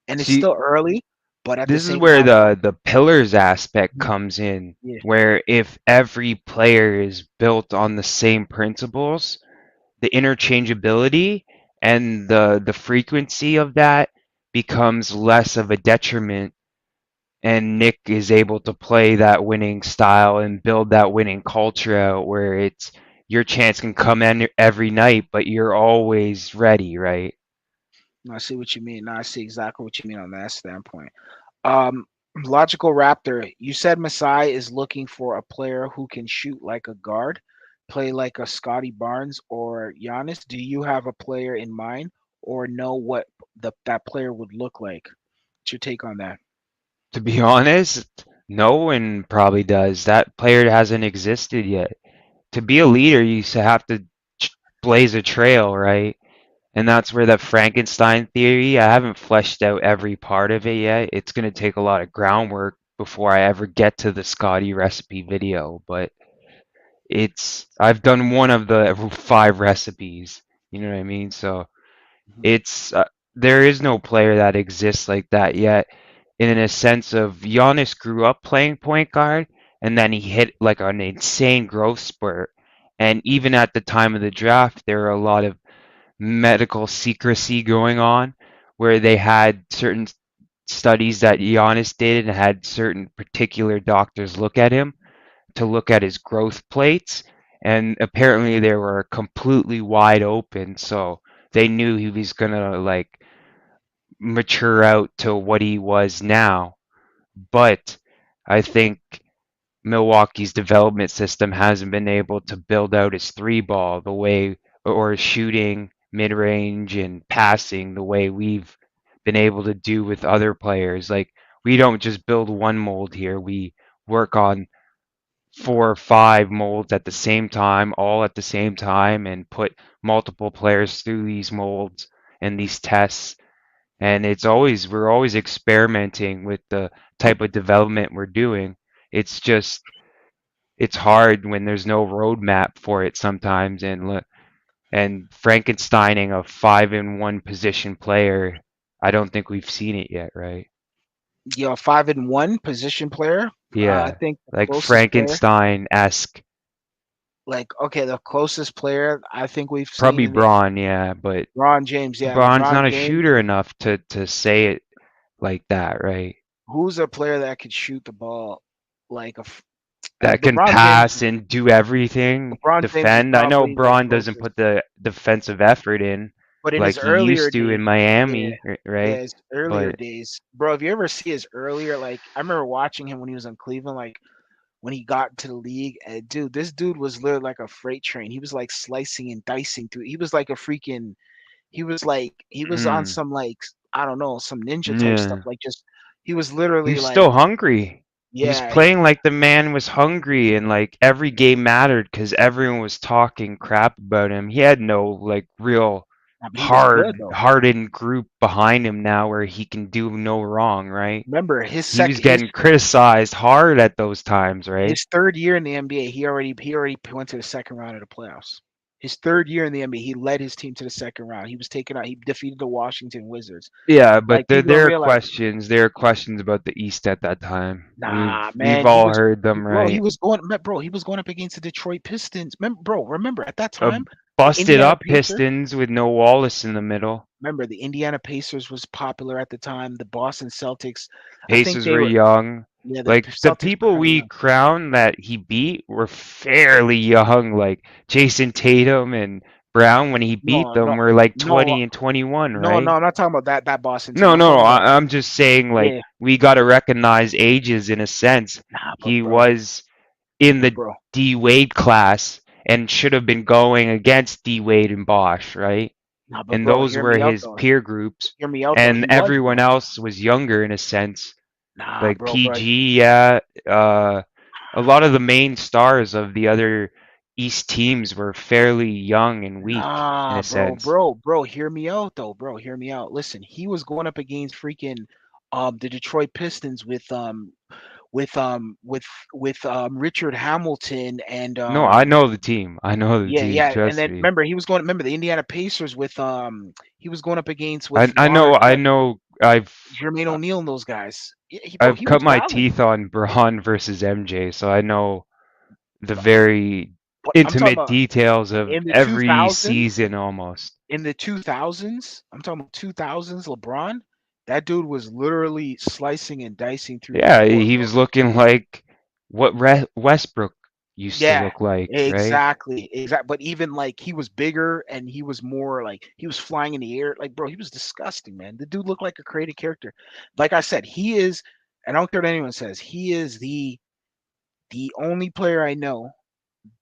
and it's See, still early. But at the this is same where time, the pillars aspect mhm, comes in, yeah, where if every player is built on the same principles, the interchangeability and the frequency of that becomes less of a detriment, and Nick is able to play that winning style and build that winning culture out where it's your chance can come in every night, but you're always ready, right? no, I see what you mean. No, I see exactly what you mean on that standpoint. Um, Logical Raptor, you said Masai is looking for a player who can shoot like a guard, play like a Scotty Barnes or Giannis. Do you have a player in mind or know what that player would look like? What's your take on that? To be honest, no one probably does. That player hasn't existed yet. To be a leader, you have to blaze a trail, right? And that's where the Frankenstein theory, I haven't fleshed out every part of it yet. It's going to take a lot of groundwork before I ever get to the Scotty recipe video, but I've done one of the 5 recipes, you know what I mean? So Mhm. it's there is no player that exists like that yet. In a sense of Giannis grew up playing point guard, and then he hit like an insane growth spurt. And even at the time of the draft, there were a lot of medical secrecy going on, where they had certain studies that Giannis did and had certain particular doctors look at him to look at his growth plates. and apparently they were completely wide open, so they knew he was gonna like mature out to what he was now. But I think Milwaukee's development system hasn't been able to build out his three ball the way, or his shooting, mid range, and passing the way we've been able to do with other players. Like, we don't just build one mold here, we work on 4 or 5 molds at the same time, all at the same time, and put multiple players through these molds and these tests. And we're always experimenting with the type of development we're doing. It's just it's hard when there's no roadmap for it sometimes, and Frankensteining a 5-in-1 position player, I don't think we've seen it yet, right? You know, 5-in-1 position player. I Yeah, think the like closest player, Frankenstein-esque. like okay, the closest player I think we've seen Probably in the Braun, yeah, but LeBron James. Yeah, Braun's LeBron not a James. shooter enough to say it like that, right? Who's a player that could shoot the ball like That can LeBron James? pass and do everything, LeBron James is defend. I know probably the Braun doesn't closest, put the defensive effort in but in like his he earlier used to days, in yeah, Miami, yeah, right? his earlier But days, bro. If you ever see his earlier, like I remember watching him when he was in Cleveland, like when he got to the league, and dude, this dude was literally like a freight train. He was like slicing and dicing through. He was like a freaking. He was on mm, some like I don't know some ninja type stuff. yeah. Like just he was literally He's like still hungry. He was yeah. playing like the man was hungry, and like every game mattered because everyone was talking crap about him. He had no like real Nah, but he was good though. hardened group behind him now where he can do no wrong, right? Remember He was getting criticized hard at those times, right? his third year in the NBA, he already went to the second round of the playoffs. His third year in the NBA, he led his team to the second round. He was taken out. He defeated the Washington Wizards. Yeah, but Like people don't there are realize, questions. There are questions about the East at that time. nah, We've man, all heard them, bro. right? He was going up against the Detroit Pistons. Remember at that A time, the busted Indiana up Pacers. Pistons with no Wallace in the middle. Remember the Indiana Pacers was popular at the time. The Boston Celtics, I think Pacers they were were. young. Yeah, the Like the Celtics were people kind of we young. crowned that he beat were fairly young. Like Jason Tatum and Brown, when he beat No, them, no, were like no, 20 and 21, no. right? I'm not talking about that Boston team. No, I'm no, talking about I'm just saying like yeah. we got to recognize ages in a sense. Nah, He was in but the bro, D Wade class and should have been going against D Wade and Bosch, right? nah, but And bro, those hear were me out his though. peer groups, Hear me out though. and He was everyone though. else was younger in a sense. Nah, Like bro. PG, yeah. A lot of the main stars of the other East teams were fairly young and weak in Nah, a sense. bro. Hear me out though, bro. Hear me out. Listen, he was going up against freaking the Detroit Pistons with Richard Hamilton and No, I know the team. I know the yeah, team. yeah. And Trust then me. remember the Indiana Pacers with he was going up against with I know. Lawrence I know. Jermaine O'Neal and those guys. Yeah, bro, I've he cut was my valid. teeth on Braun versus MJ, so I know the But very but I'm talking intimate about details of in the every 2000s. season almost. In the 2000s, I'm talking about 2000s, LeBron, that dude was literally slicing and dicing through the Yeah, court, he bro. was looking like what Westbrook used to Yeah, look like, right? exactly, But even like he was bigger and he was more like he was flying in the air. Like, bro, he was disgusting, man. The dude looked like a created character. Like I said, he is, and I don't care what anyone says, he is the only player I know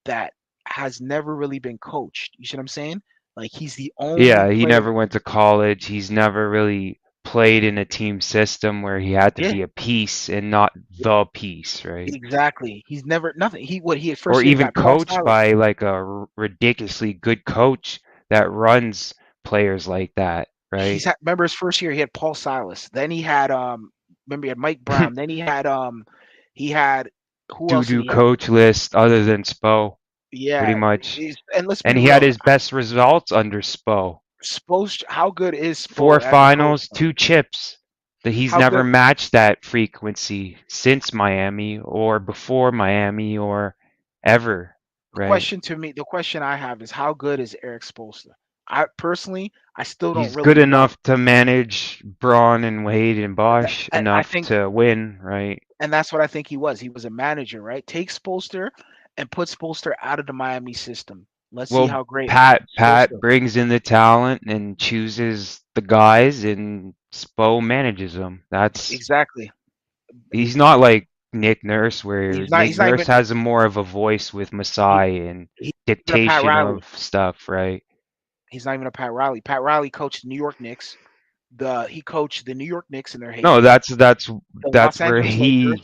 that has never really been coached. You see what I'm saying? Like he's the only Yeah, he player. never went to college. He's never really played in a team system where he had to Yeah, be a piece and not the piece, right? exactly. He's never nothing. He at Or first year he even got Paul coached Silas. by like a ridiculously good coach that runs players like that, right? Remember his first year he had Paul Silas. Then he had remember he had Mike Brown. Then he had who else did Doo-doo he have? coach list other than Spo, pretty Yeah, much. and let's And be he had real. his best results under Spo. How good is Four Spo as a coach finals, though? 2 chips. That he's How never good matched that frequency since Miami or before Miami or ever, right? the question I have is how good is Eric Spoelstra? I personally I still don't He's good really like enough to manage Braun and Wade and that. Bosch I enough think to win, right? and that's what I think he was. He was a manager, right? Take Spoelstra. and put Spoelstra out of the Miami system. Let's see Well, how great Pat Spoelstra. brings in the talent and chooses the guys, and Spo manages them. That's Exactly. he's not like Nick Nurse, where He's not. Nick He's not Nurse even. has a more of a voice with He, Masai and he's not even a Pat dictation Riley. of stuff, right? He's not even a Pat Riley. Pat Riley coached the New York Knicks. He coached the New York Knicks in their No, heyday. that's The Los where Angeles Lakers.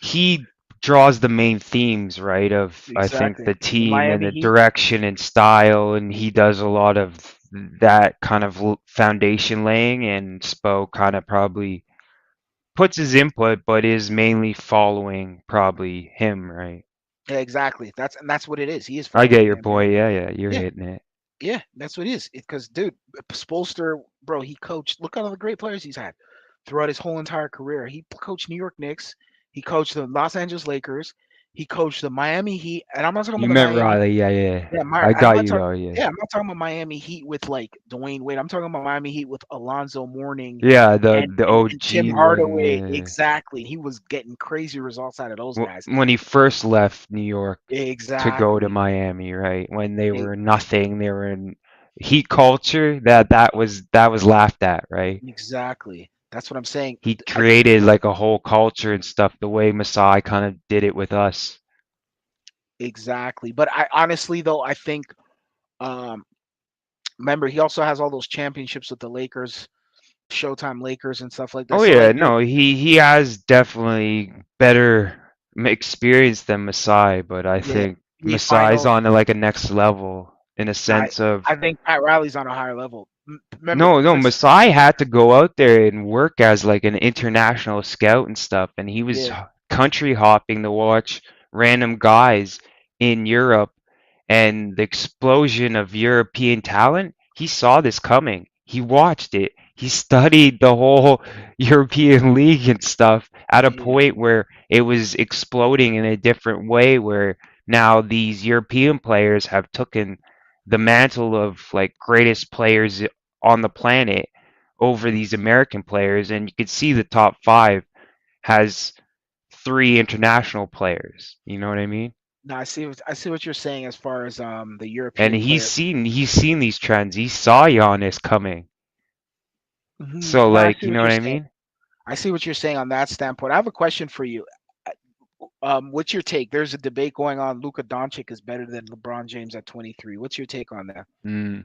he draws the main themes, right? Of I think Exactly. the The team and Miami the Heat. direction and style, and he does a lot of that kind of foundation laying, and Spo kind of probably puts his input, but is mainly following probably him, right? Yeah, exactly. That's what it is. He is I get following your him. And point. Yeah, yeah, you're yeah, hitting it. yeah, that's what it is. Because dude, Spolster, bro, he coached. Look at all the great players he's had throughout his whole entire career. He coached New York Knicks. He coached the Los Angeles Lakers. He coached the Miami Heat, and I'm not talking You about the meant Miami. Riley, yeah, yeah. Yeah, I and I'm got not you talking. though, yeah. Yeah, I'm not talking about Miami Heat with like Dwayne Wade. I'm talking about Miami Heat with Alonzo Mourning Yeah, and the and Tim OG one, Hardaway. yeah. Exactly. He was getting crazy results out of those guys. When he first left New York to go to Exactly. Miami, right? When they E- were nothing, they were in heat culture. That was laughed at, right? Exactly. That's what I'm saying. He I created like a whole culture and stuff the way Masai kind of did it with us. Exactly. But I honestly though, I think um remember he also has all those championships with the Lakers, Showtime Lakers and stuff like that. Oh So yeah, like no, he has definitely better experience than Masai, but I yeah, think B Masai's finals. on to like a next level in a I sense of I think Pat Riley's on a higher level. Remember no, no, Chris Masai had to go out there and work as like an international scout and stuff, and he was yeah, country hopping to watch random guys in Europe and the explosion of European talent. He saw this coming. He watched it. He studied the whole European League and stuff at a yeah, point where it was exploding in a different way, where now these European players have taken the mantle of like greatest players on the planet over these American players, and you could see the top five has three international players. You know what I mean? no, I see what you're saying as far as the And European he's player. seen he's seen these trends. He saw Giannis coming. So No, I like, see you know what what you're I saying. mean? I see what you're saying on that standpoint. I have a question for you. What's your take? There's a debate going on. Luka Doncic is better than LeBron James at 23. What's your take on that? Mm.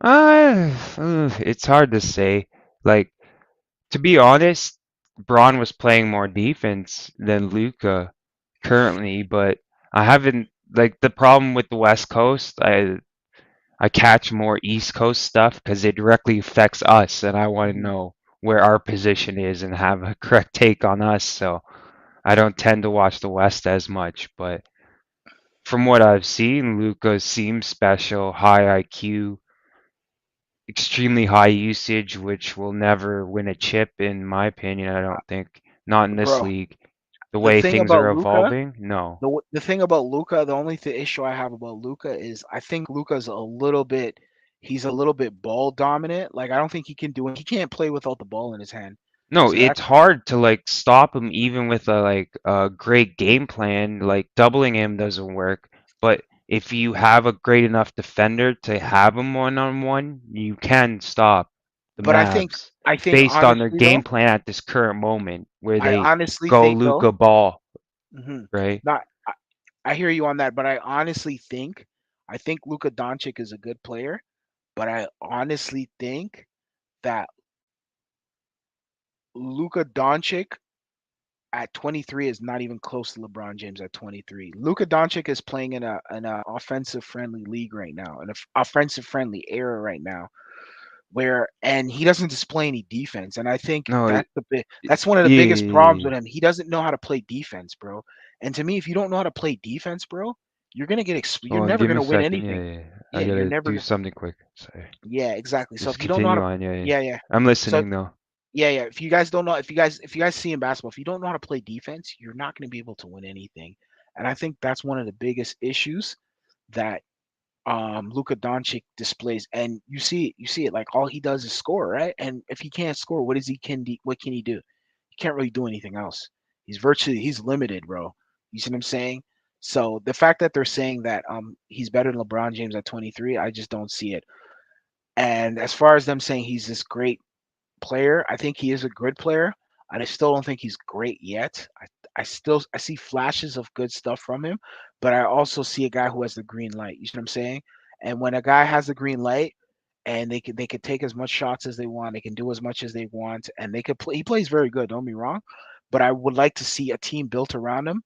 It's hard to say. Like, to be honest, Braun was playing more defense than Luca currently, but I haven't like the problem with the West Coast. I catch more East Coast stuff because it directly affects us, and I want to Mhm. know where our position is and have a correct take on us. So I don't tend to watch the West as much, but from what I've seen, Luca seems special, high IQ, extremely high usage, which will never win a chip, in my opinion. I don't think, not in this Bro, league. The the way thing things about are Luca, evolving, no. the thing about Luca, the only issue I have about Luca is I think Luca's a little bit he's a little bit ball dominant. Like I don't think he can do it. He can't play without the ball in his hand. No, So it's that's hard to like stop him even with a like a great game plan. Like doubling him doesn't work. But if you have a great enough defender to have him one on one, you can stop the but Mavs I think based on their honestly game though, plan at this current moment where I they honestly go think though, Luca ball, hmm right? not I hear you on that, but I think Luka Doncic is a good player, but I honestly think that Luka Doncic at 23 is not even close to LeBron James at 23. Luka Doncic is playing in a offensive friendly league right now, an offensive friendly era right now, where and he doesn't display any defense. And I think No, that's one of the biggest problems yeah. with him. He doesn't know how to play defense, bro. And to me, if you don't know how to play defense, bro, you're Hold on, never give me gonna a win second. Yeah, anything. yeah, yeah. I Yeah, you're gotta never do gonna. something quick. Sorry. Yeah, exactly. So Just if you don't know how to, continue on. Yeah, yeah. yeah, yeah. I'm So listening though. yeah, yeah. If you guys don't know, if you guys see in basketball, if you don't know how to play defense, you're not going to be able to win anything. And I think that's one of the biggest issues that Luka Doncic displays. And you see it. Like all he does is score, right? And if he can't score, what can he do? He can't really do anything else. He's limited, bro. You see what I'm saying? So the fact that they're saying that he's better than LeBron James at 23, I just don't see it. And as far as them saying he's this great player, I think he is a good player. I still don't think he's great yet. I see flashes of good stuff from him, but I also see a guy who has the green light. You see what I'm saying? And when a guy has the green light and they could take as much shots as they want, they can do as much as they want, and they could play. He plays very good. Don't be wrong, but I would like to see a team built around him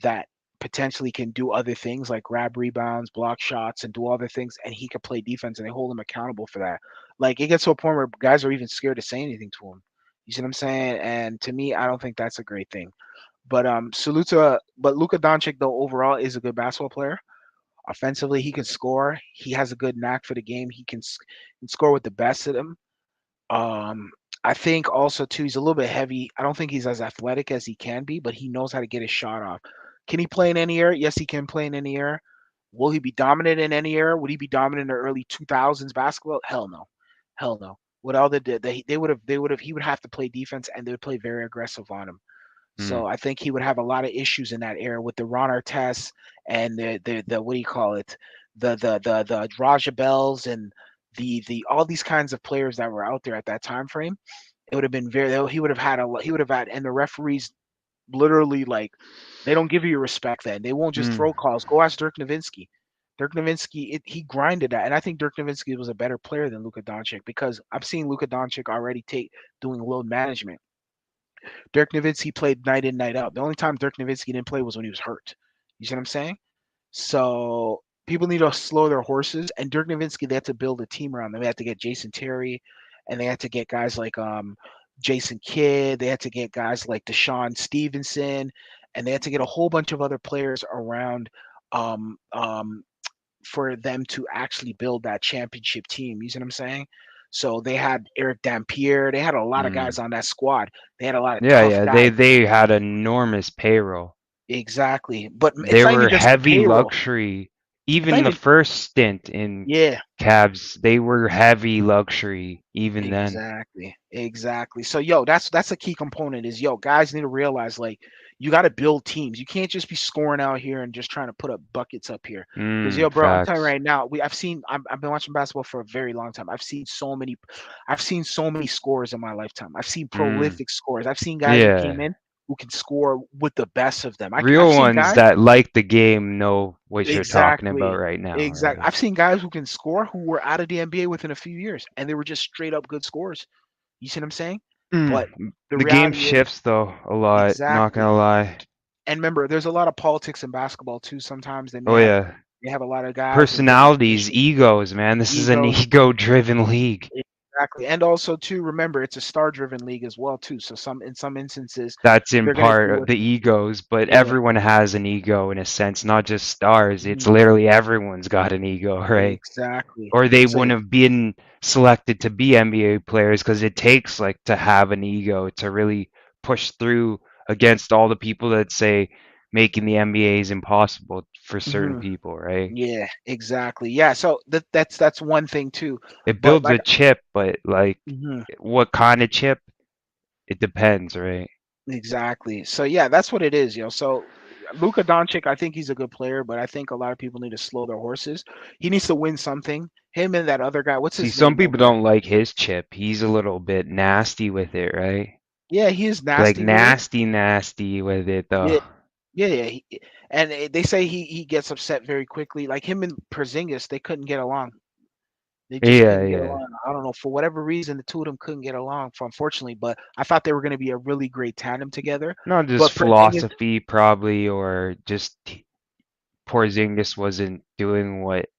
that potentially can do other things like grab rebounds, block shots, and do other things, and he could play defense, and they hold him accountable for that. Like it gets to a point where guys are even scared to say anything to him. You see what I'm saying? And to me, I don't think that's a great thing. But but Luka Doncic though overall is a good basketball player. Offensively, he can score. He has a good knack for the game. Can score with the best of them. Um, I think also too he's a little bit heavy. I don't think he's as athletic as he can be, but he knows how to get his shot off. Can he play in any era? Yes, he can play in any era. Will he be dominant in any era? Would he be dominant in the early 2000s basketball? Hell no, hell no. What all they did, they would have. He would have to play defense, and they would play very aggressive on him. Mm, So I think he would have a lot of issues in that era with the Ron Artest and the what do you call it, the Raja Bells and the all these kinds of players that were out there at that time frame. It would have been very. He would have had, and the referees literally like they don't give you respect then. They won't just mm. throw calls. Go ask Dirk Nowitzki. Dirk Nowitzki, he grinded that, and I think Dirk Nowitzki was a better player than Luka Doncic because I've seen Luka Doncic already take doing load management. Dirk Nowitzki played night in, night out. The only time Dirk Nowitzki didn't play was when he was hurt. You see what I'm saying? So people need to slow their horses. And Dirk Nowitzki, they had to build a team around them. They had to get Jason Terry, and they had to get guys like Jason Kidd. They had to get guys like Deshaun Stevenson, and they had to get a whole bunch of other players around um, um, for them to actually build that championship team. You see what I'm saying? So they had Eric Dampier. They had a lot of Mm. guys on that squad. They had a lot of Yeah, tough yeah. guys. They had enormous payroll. Exactly. But it's They not even were just the heavy payroll. luxury. It's not Even the even first stint in yeah, Cavs, they were heavy luxury even then. exactly. Exactly. So yo, that's a key component is yo, guys need to realize like you got to build teams. You can't just be scoring out here and just trying to put up buckets up here. Because yo, bro, I'm telling you Facts. right now, I've been watching basketball for a very long time. I've seen so many scores in my lifetime. I've seen Mm. prolific scores. I've seen guys who came Yeah. in who can score with the best of them. I've Real seen ones guys that like the game know what you're talking about exactly. right now, Exactly. right? I've seen guys who can score who were out of the NBA within a few years, and they were just straight up good scores. You see what I'm saying? But the The game reality is shifts though a lot, not exactly. gonna lie. And remember, there's a lot of politics in basketball too. Sometimes Oh yeah. they have a lot of guys who get Personalities, official egos, man. This is an egos. ego-driven league. Exactly. And also too, remember it's a star driven league as well too. So in some instances That's in they're gonna part do of what the egos, but yeah. everyone has an ego in a sense, not just stars. It's Mhm. literally everyone's got an ego, right? Exactly. Or they So wouldn't have been selected to be NBA players because it takes like to have an ego to really push through against all the people that say making the NBA is impossible for certain mhm. people, right? Yeah, exactly. Yeah, so that's one thing too. It But builds like a chip, but like mhm, what kind of chip? It depends, right? exactly. So yeah, that's what it is, yo. So Luka Doncic, I think he's a good player, but I think a lot of people need to slow their horses. He needs to win something. Him and that other guy, what's See, his some name people over? don't like his chip. He's a little bit nasty with it, right? Yeah, he is Like nasty with it. nasty, nasty with it, though. Yeah, yeah. And they say he gets upset very quickly. Like him and Porzingis, they couldn't get along. They just Yeah, couldn't get yeah. along. I don't know for whatever reason the two of them couldn't get along. For unfortunately, but I thought they were going to be a really great tandem together. Not just But Porzingis, philosophy, probably, or just Porzingis wasn't doing what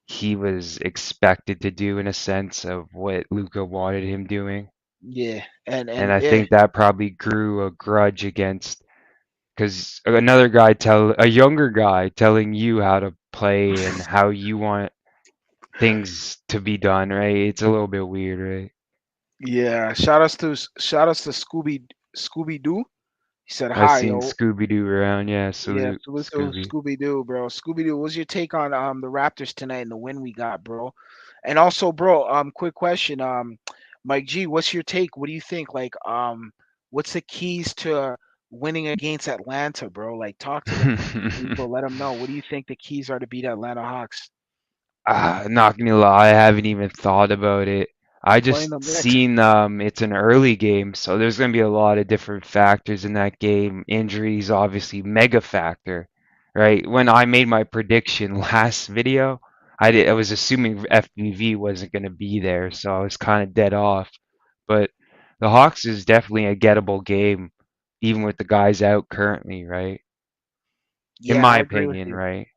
he was expected to do in a sense of what Luca wanted him doing. yeah, And and I yeah, think that probably grew a grudge against because another guy tell a younger guy telling you how to play and how you want things to be done, right? It's a little bit weird, right? yeah. Shout outs to Scooby Doo. He said I hi, seen yo. Scooby Doo around, yeah, Yeah, salute salute to Scooby. Scooby Doo, bro. Scooby Doo, what's your take on the Raptors tonight and the win we got, bro? And also, bro, quick question, Mike G, what's your take? What do you think? Like, what's the keys to? winning against Atlanta, bro. Like, talk to the people. Let them know. What do you think the keys are to beat Atlanta Hawks? Not gonna lie, I haven't even thought about it. I We're playing just them next. seen it's an early game, so there's gonna be a lot of different factors in that game. Injuries obviously mega factor, right? When I made my prediction last video, I was assuming FBV wasn't gonna be there, so I was kind of dead off. But the Hawks is definitely a gettable game, even with the guys out currently, right? In Yeah, my I agree with opinion, you. right?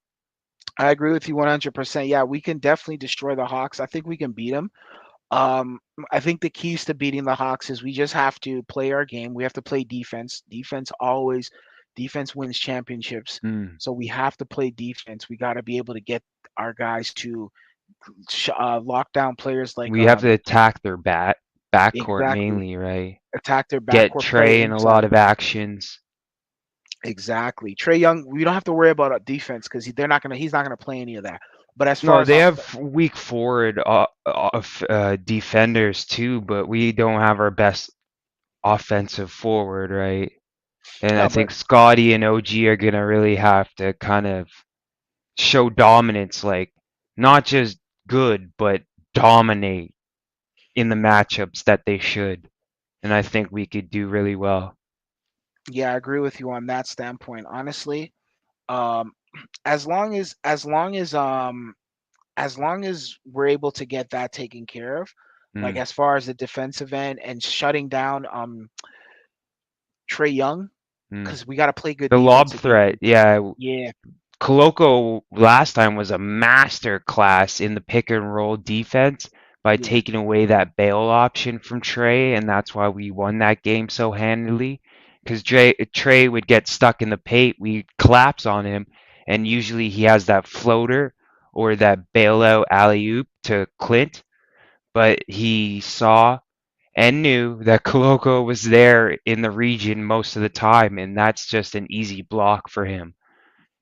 I agree with you 100%. Yeah, we can definitely destroy the Hawks. I think we can beat them. Um, I think the keys to beating the Hawks is we just have to play our game. We have to play defense. Defense wins championships. Mm. So we have to play defense. We got to be able to get our guys to lock down players like We have to attack their backcourt exactly mainly, right? attack their Get backcourt, play Trey in a lot inside. of actions. Exactly. Trey Young, we don't have to worry about defense because he's not gonna play any of that. But as far No, as they off, have weak forward defenders too, but we don't have our best offensive forward, right? And I no, but think Scotty and OG are gonna really have to kind of show dominance, like not just good, but dominate in the matchups that they should. And I think we could do really well. yeah, I agree with you on that standpoint. Honestly, um, as long as as long as as long as we're able to get that taken care of, like Mm, as far as the defensive end and shutting down Trey Young, mm. because we got to play good The lob defense against threat, him. yeah, Yeah, Koloko last time was a master class in the pick and roll defense by yeah, taking away that bail option from Trey, and that's why we won that game so handily. Because Trey would get stuck in the paint, we collapse on him, and usually he has that floater or that bailout alley oop to Clint, but he saw and knew that Koloko was there in the region most of the time, and that's just an easy block for him.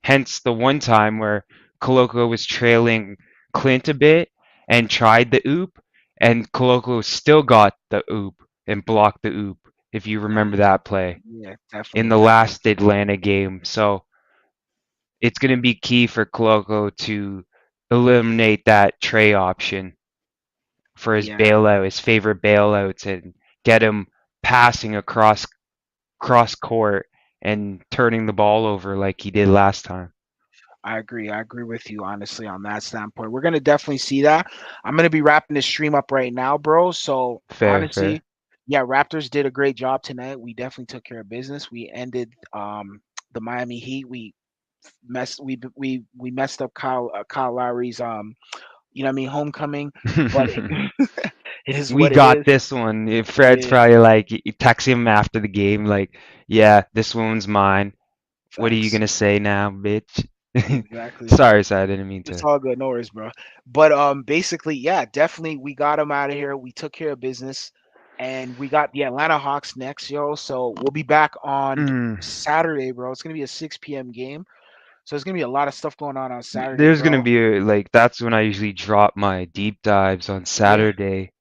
Hence the one time where Koloko was trailing Clint a bit and tried the oop, and Koloko still got the oop and blocked the oop, if you remember nice. that play Yeah, in definitely, the definitely. last Atlanta game. So it's going to be key for Koloko to eliminate that Trey option for his Yeah, bailout, his favorite bailouts, and get him passing across cross court and turning the ball over like he did last time. I agree. I agree with you honestly on that standpoint. We're gonna definitely see that. I'm gonna be wrapping this stream up right now, bro. So Fair, honestly, fair. yeah, Raptors did a great job tonight. We definitely took care of business. We ended the Miami Heat. We messed up Kyle Lowry's you know what I mean homecoming, but it is We what it got is. this one. Fred's Yeah, probably like, you text him after the game, like, yeah, this one's mine. What are you facts. gonna say now, bitch? Exactly. Sorry, I didn't mean It's to. all good, no worries, bro. But basically, yeah, definitely we got him out of here. We took care of business, and we got the Atlanta Hawks next, yo. So we'll be back on Mm. Saturday, bro. It's gonna be a 6 p.m. game, so there's gonna be a lot of stuff going on Saturday, There's gonna bro. be like that's when I usually drop my deep dives on Yeah, Saturday,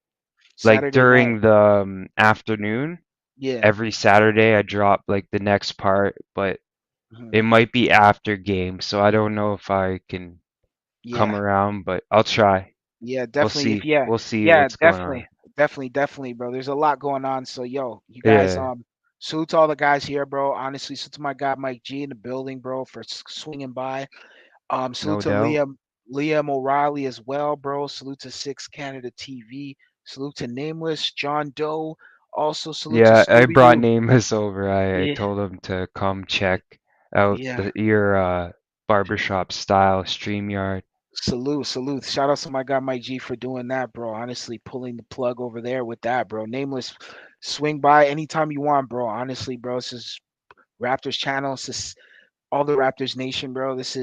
like Saturday night. during the afternoon. Yeah, Every Saturday I drop like the next part, but mhm. it might be after game, so I don't know if I can come Yeah, around, but I'll try. yeah, We'll definitely. If see. yeah, We'll see yeah, what's going on. definitely, bro. There's a lot going on. So yo, you guys, Yeah, salute to all the guys here, bro. Honestly, salute to my guy Mike G in the building, bro, for swinging by. Salute no to doubt. Liam O'Reilly as well, bro. Salute to Six Canada TV. Salute to Nameless, John Doe. Also salute to Yeah, I Scooby brought Doo. Nameless over. I Yeah, told him to come check out yeah. your barbershop style StreamYard. Salute. Shout out to my guy Mike G for doing that, bro. Honestly, pulling the plug over there with that, bro. Nameless, swing by anytime you want, bro. Honestly, bro. This is Raptors channel. This is all the Raptors Nation, bro. This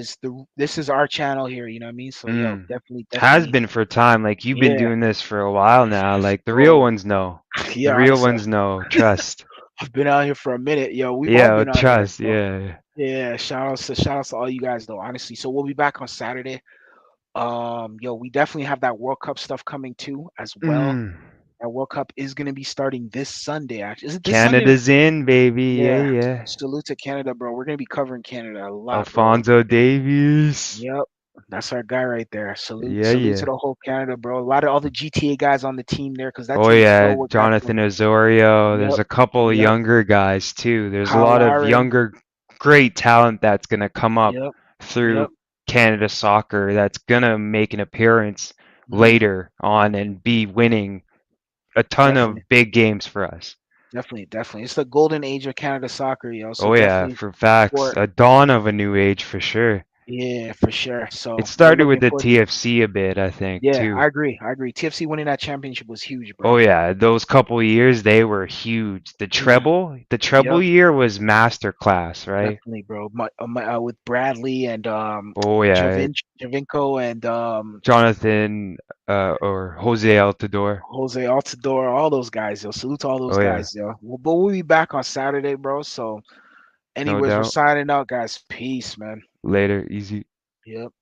is our channel here. You know what I mean? So yo, Mm. Has definitely, been for time. Like you've been yeah, doing this for a while now. Like the real bro. ones know. The Yeah, real honestly, ones know. Trust. I've been out here for a minute, yo. We've all Yeah, been out here, trust. so Yeah. yeah. Shout outs to all you guys though, honestly. So we'll be back on Saturday. Yo, we definitely have that World Cup stuff coming too as well. Mm. That World Cup is gonna be starting this Sunday. Actually, is it this Sunday? Canada's in, baby. Yeah, Yeah. yeah. Salute to Canada, bro. We're gonna be covering Canada a lot, bro. Alfonso Davies. Yep. That's our guy right there. Salute, Yeah, salute to yeah. the whole Canada, bro. A lot of all the GTA guys on the team there, because that Oh team is yeah, so aggressive. Jonathan Osorio. There's Yep. a couple of Yep. younger guys too. There's a Kyle lot of Lowry. younger, great talent that's gonna come up Yep. through Yep. Canada soccer that's gonna make an appearance Hmm. later on and be winning a ton Definitely. of big games for us. Definitely. Definitely. It's the golden age of Canada soccer, yo. So Oh yeah, definitely for facts. for A dawn of a new age for sure. yeah, for sure. It So we're started with looking the forward to it. TFC a bit, I think, Yeah, too. I agree. I agree. TFC winning that championship was huge, Oh bro. yeah, those couple years they were huge. Yeah. The treble Yep. year was masterclass, right? Definitely, bro. With Bradley and Oh yeah, Javinko and Jonathan or Jose Altidore. Jose Altidore, all those guys, yo. Salute to all those Oh yeah, guys, yo. But we'll be back on Saturday, bro. So, no anyways, we're doubt. signing out, guys. Peace, man. Later, easy. Yep.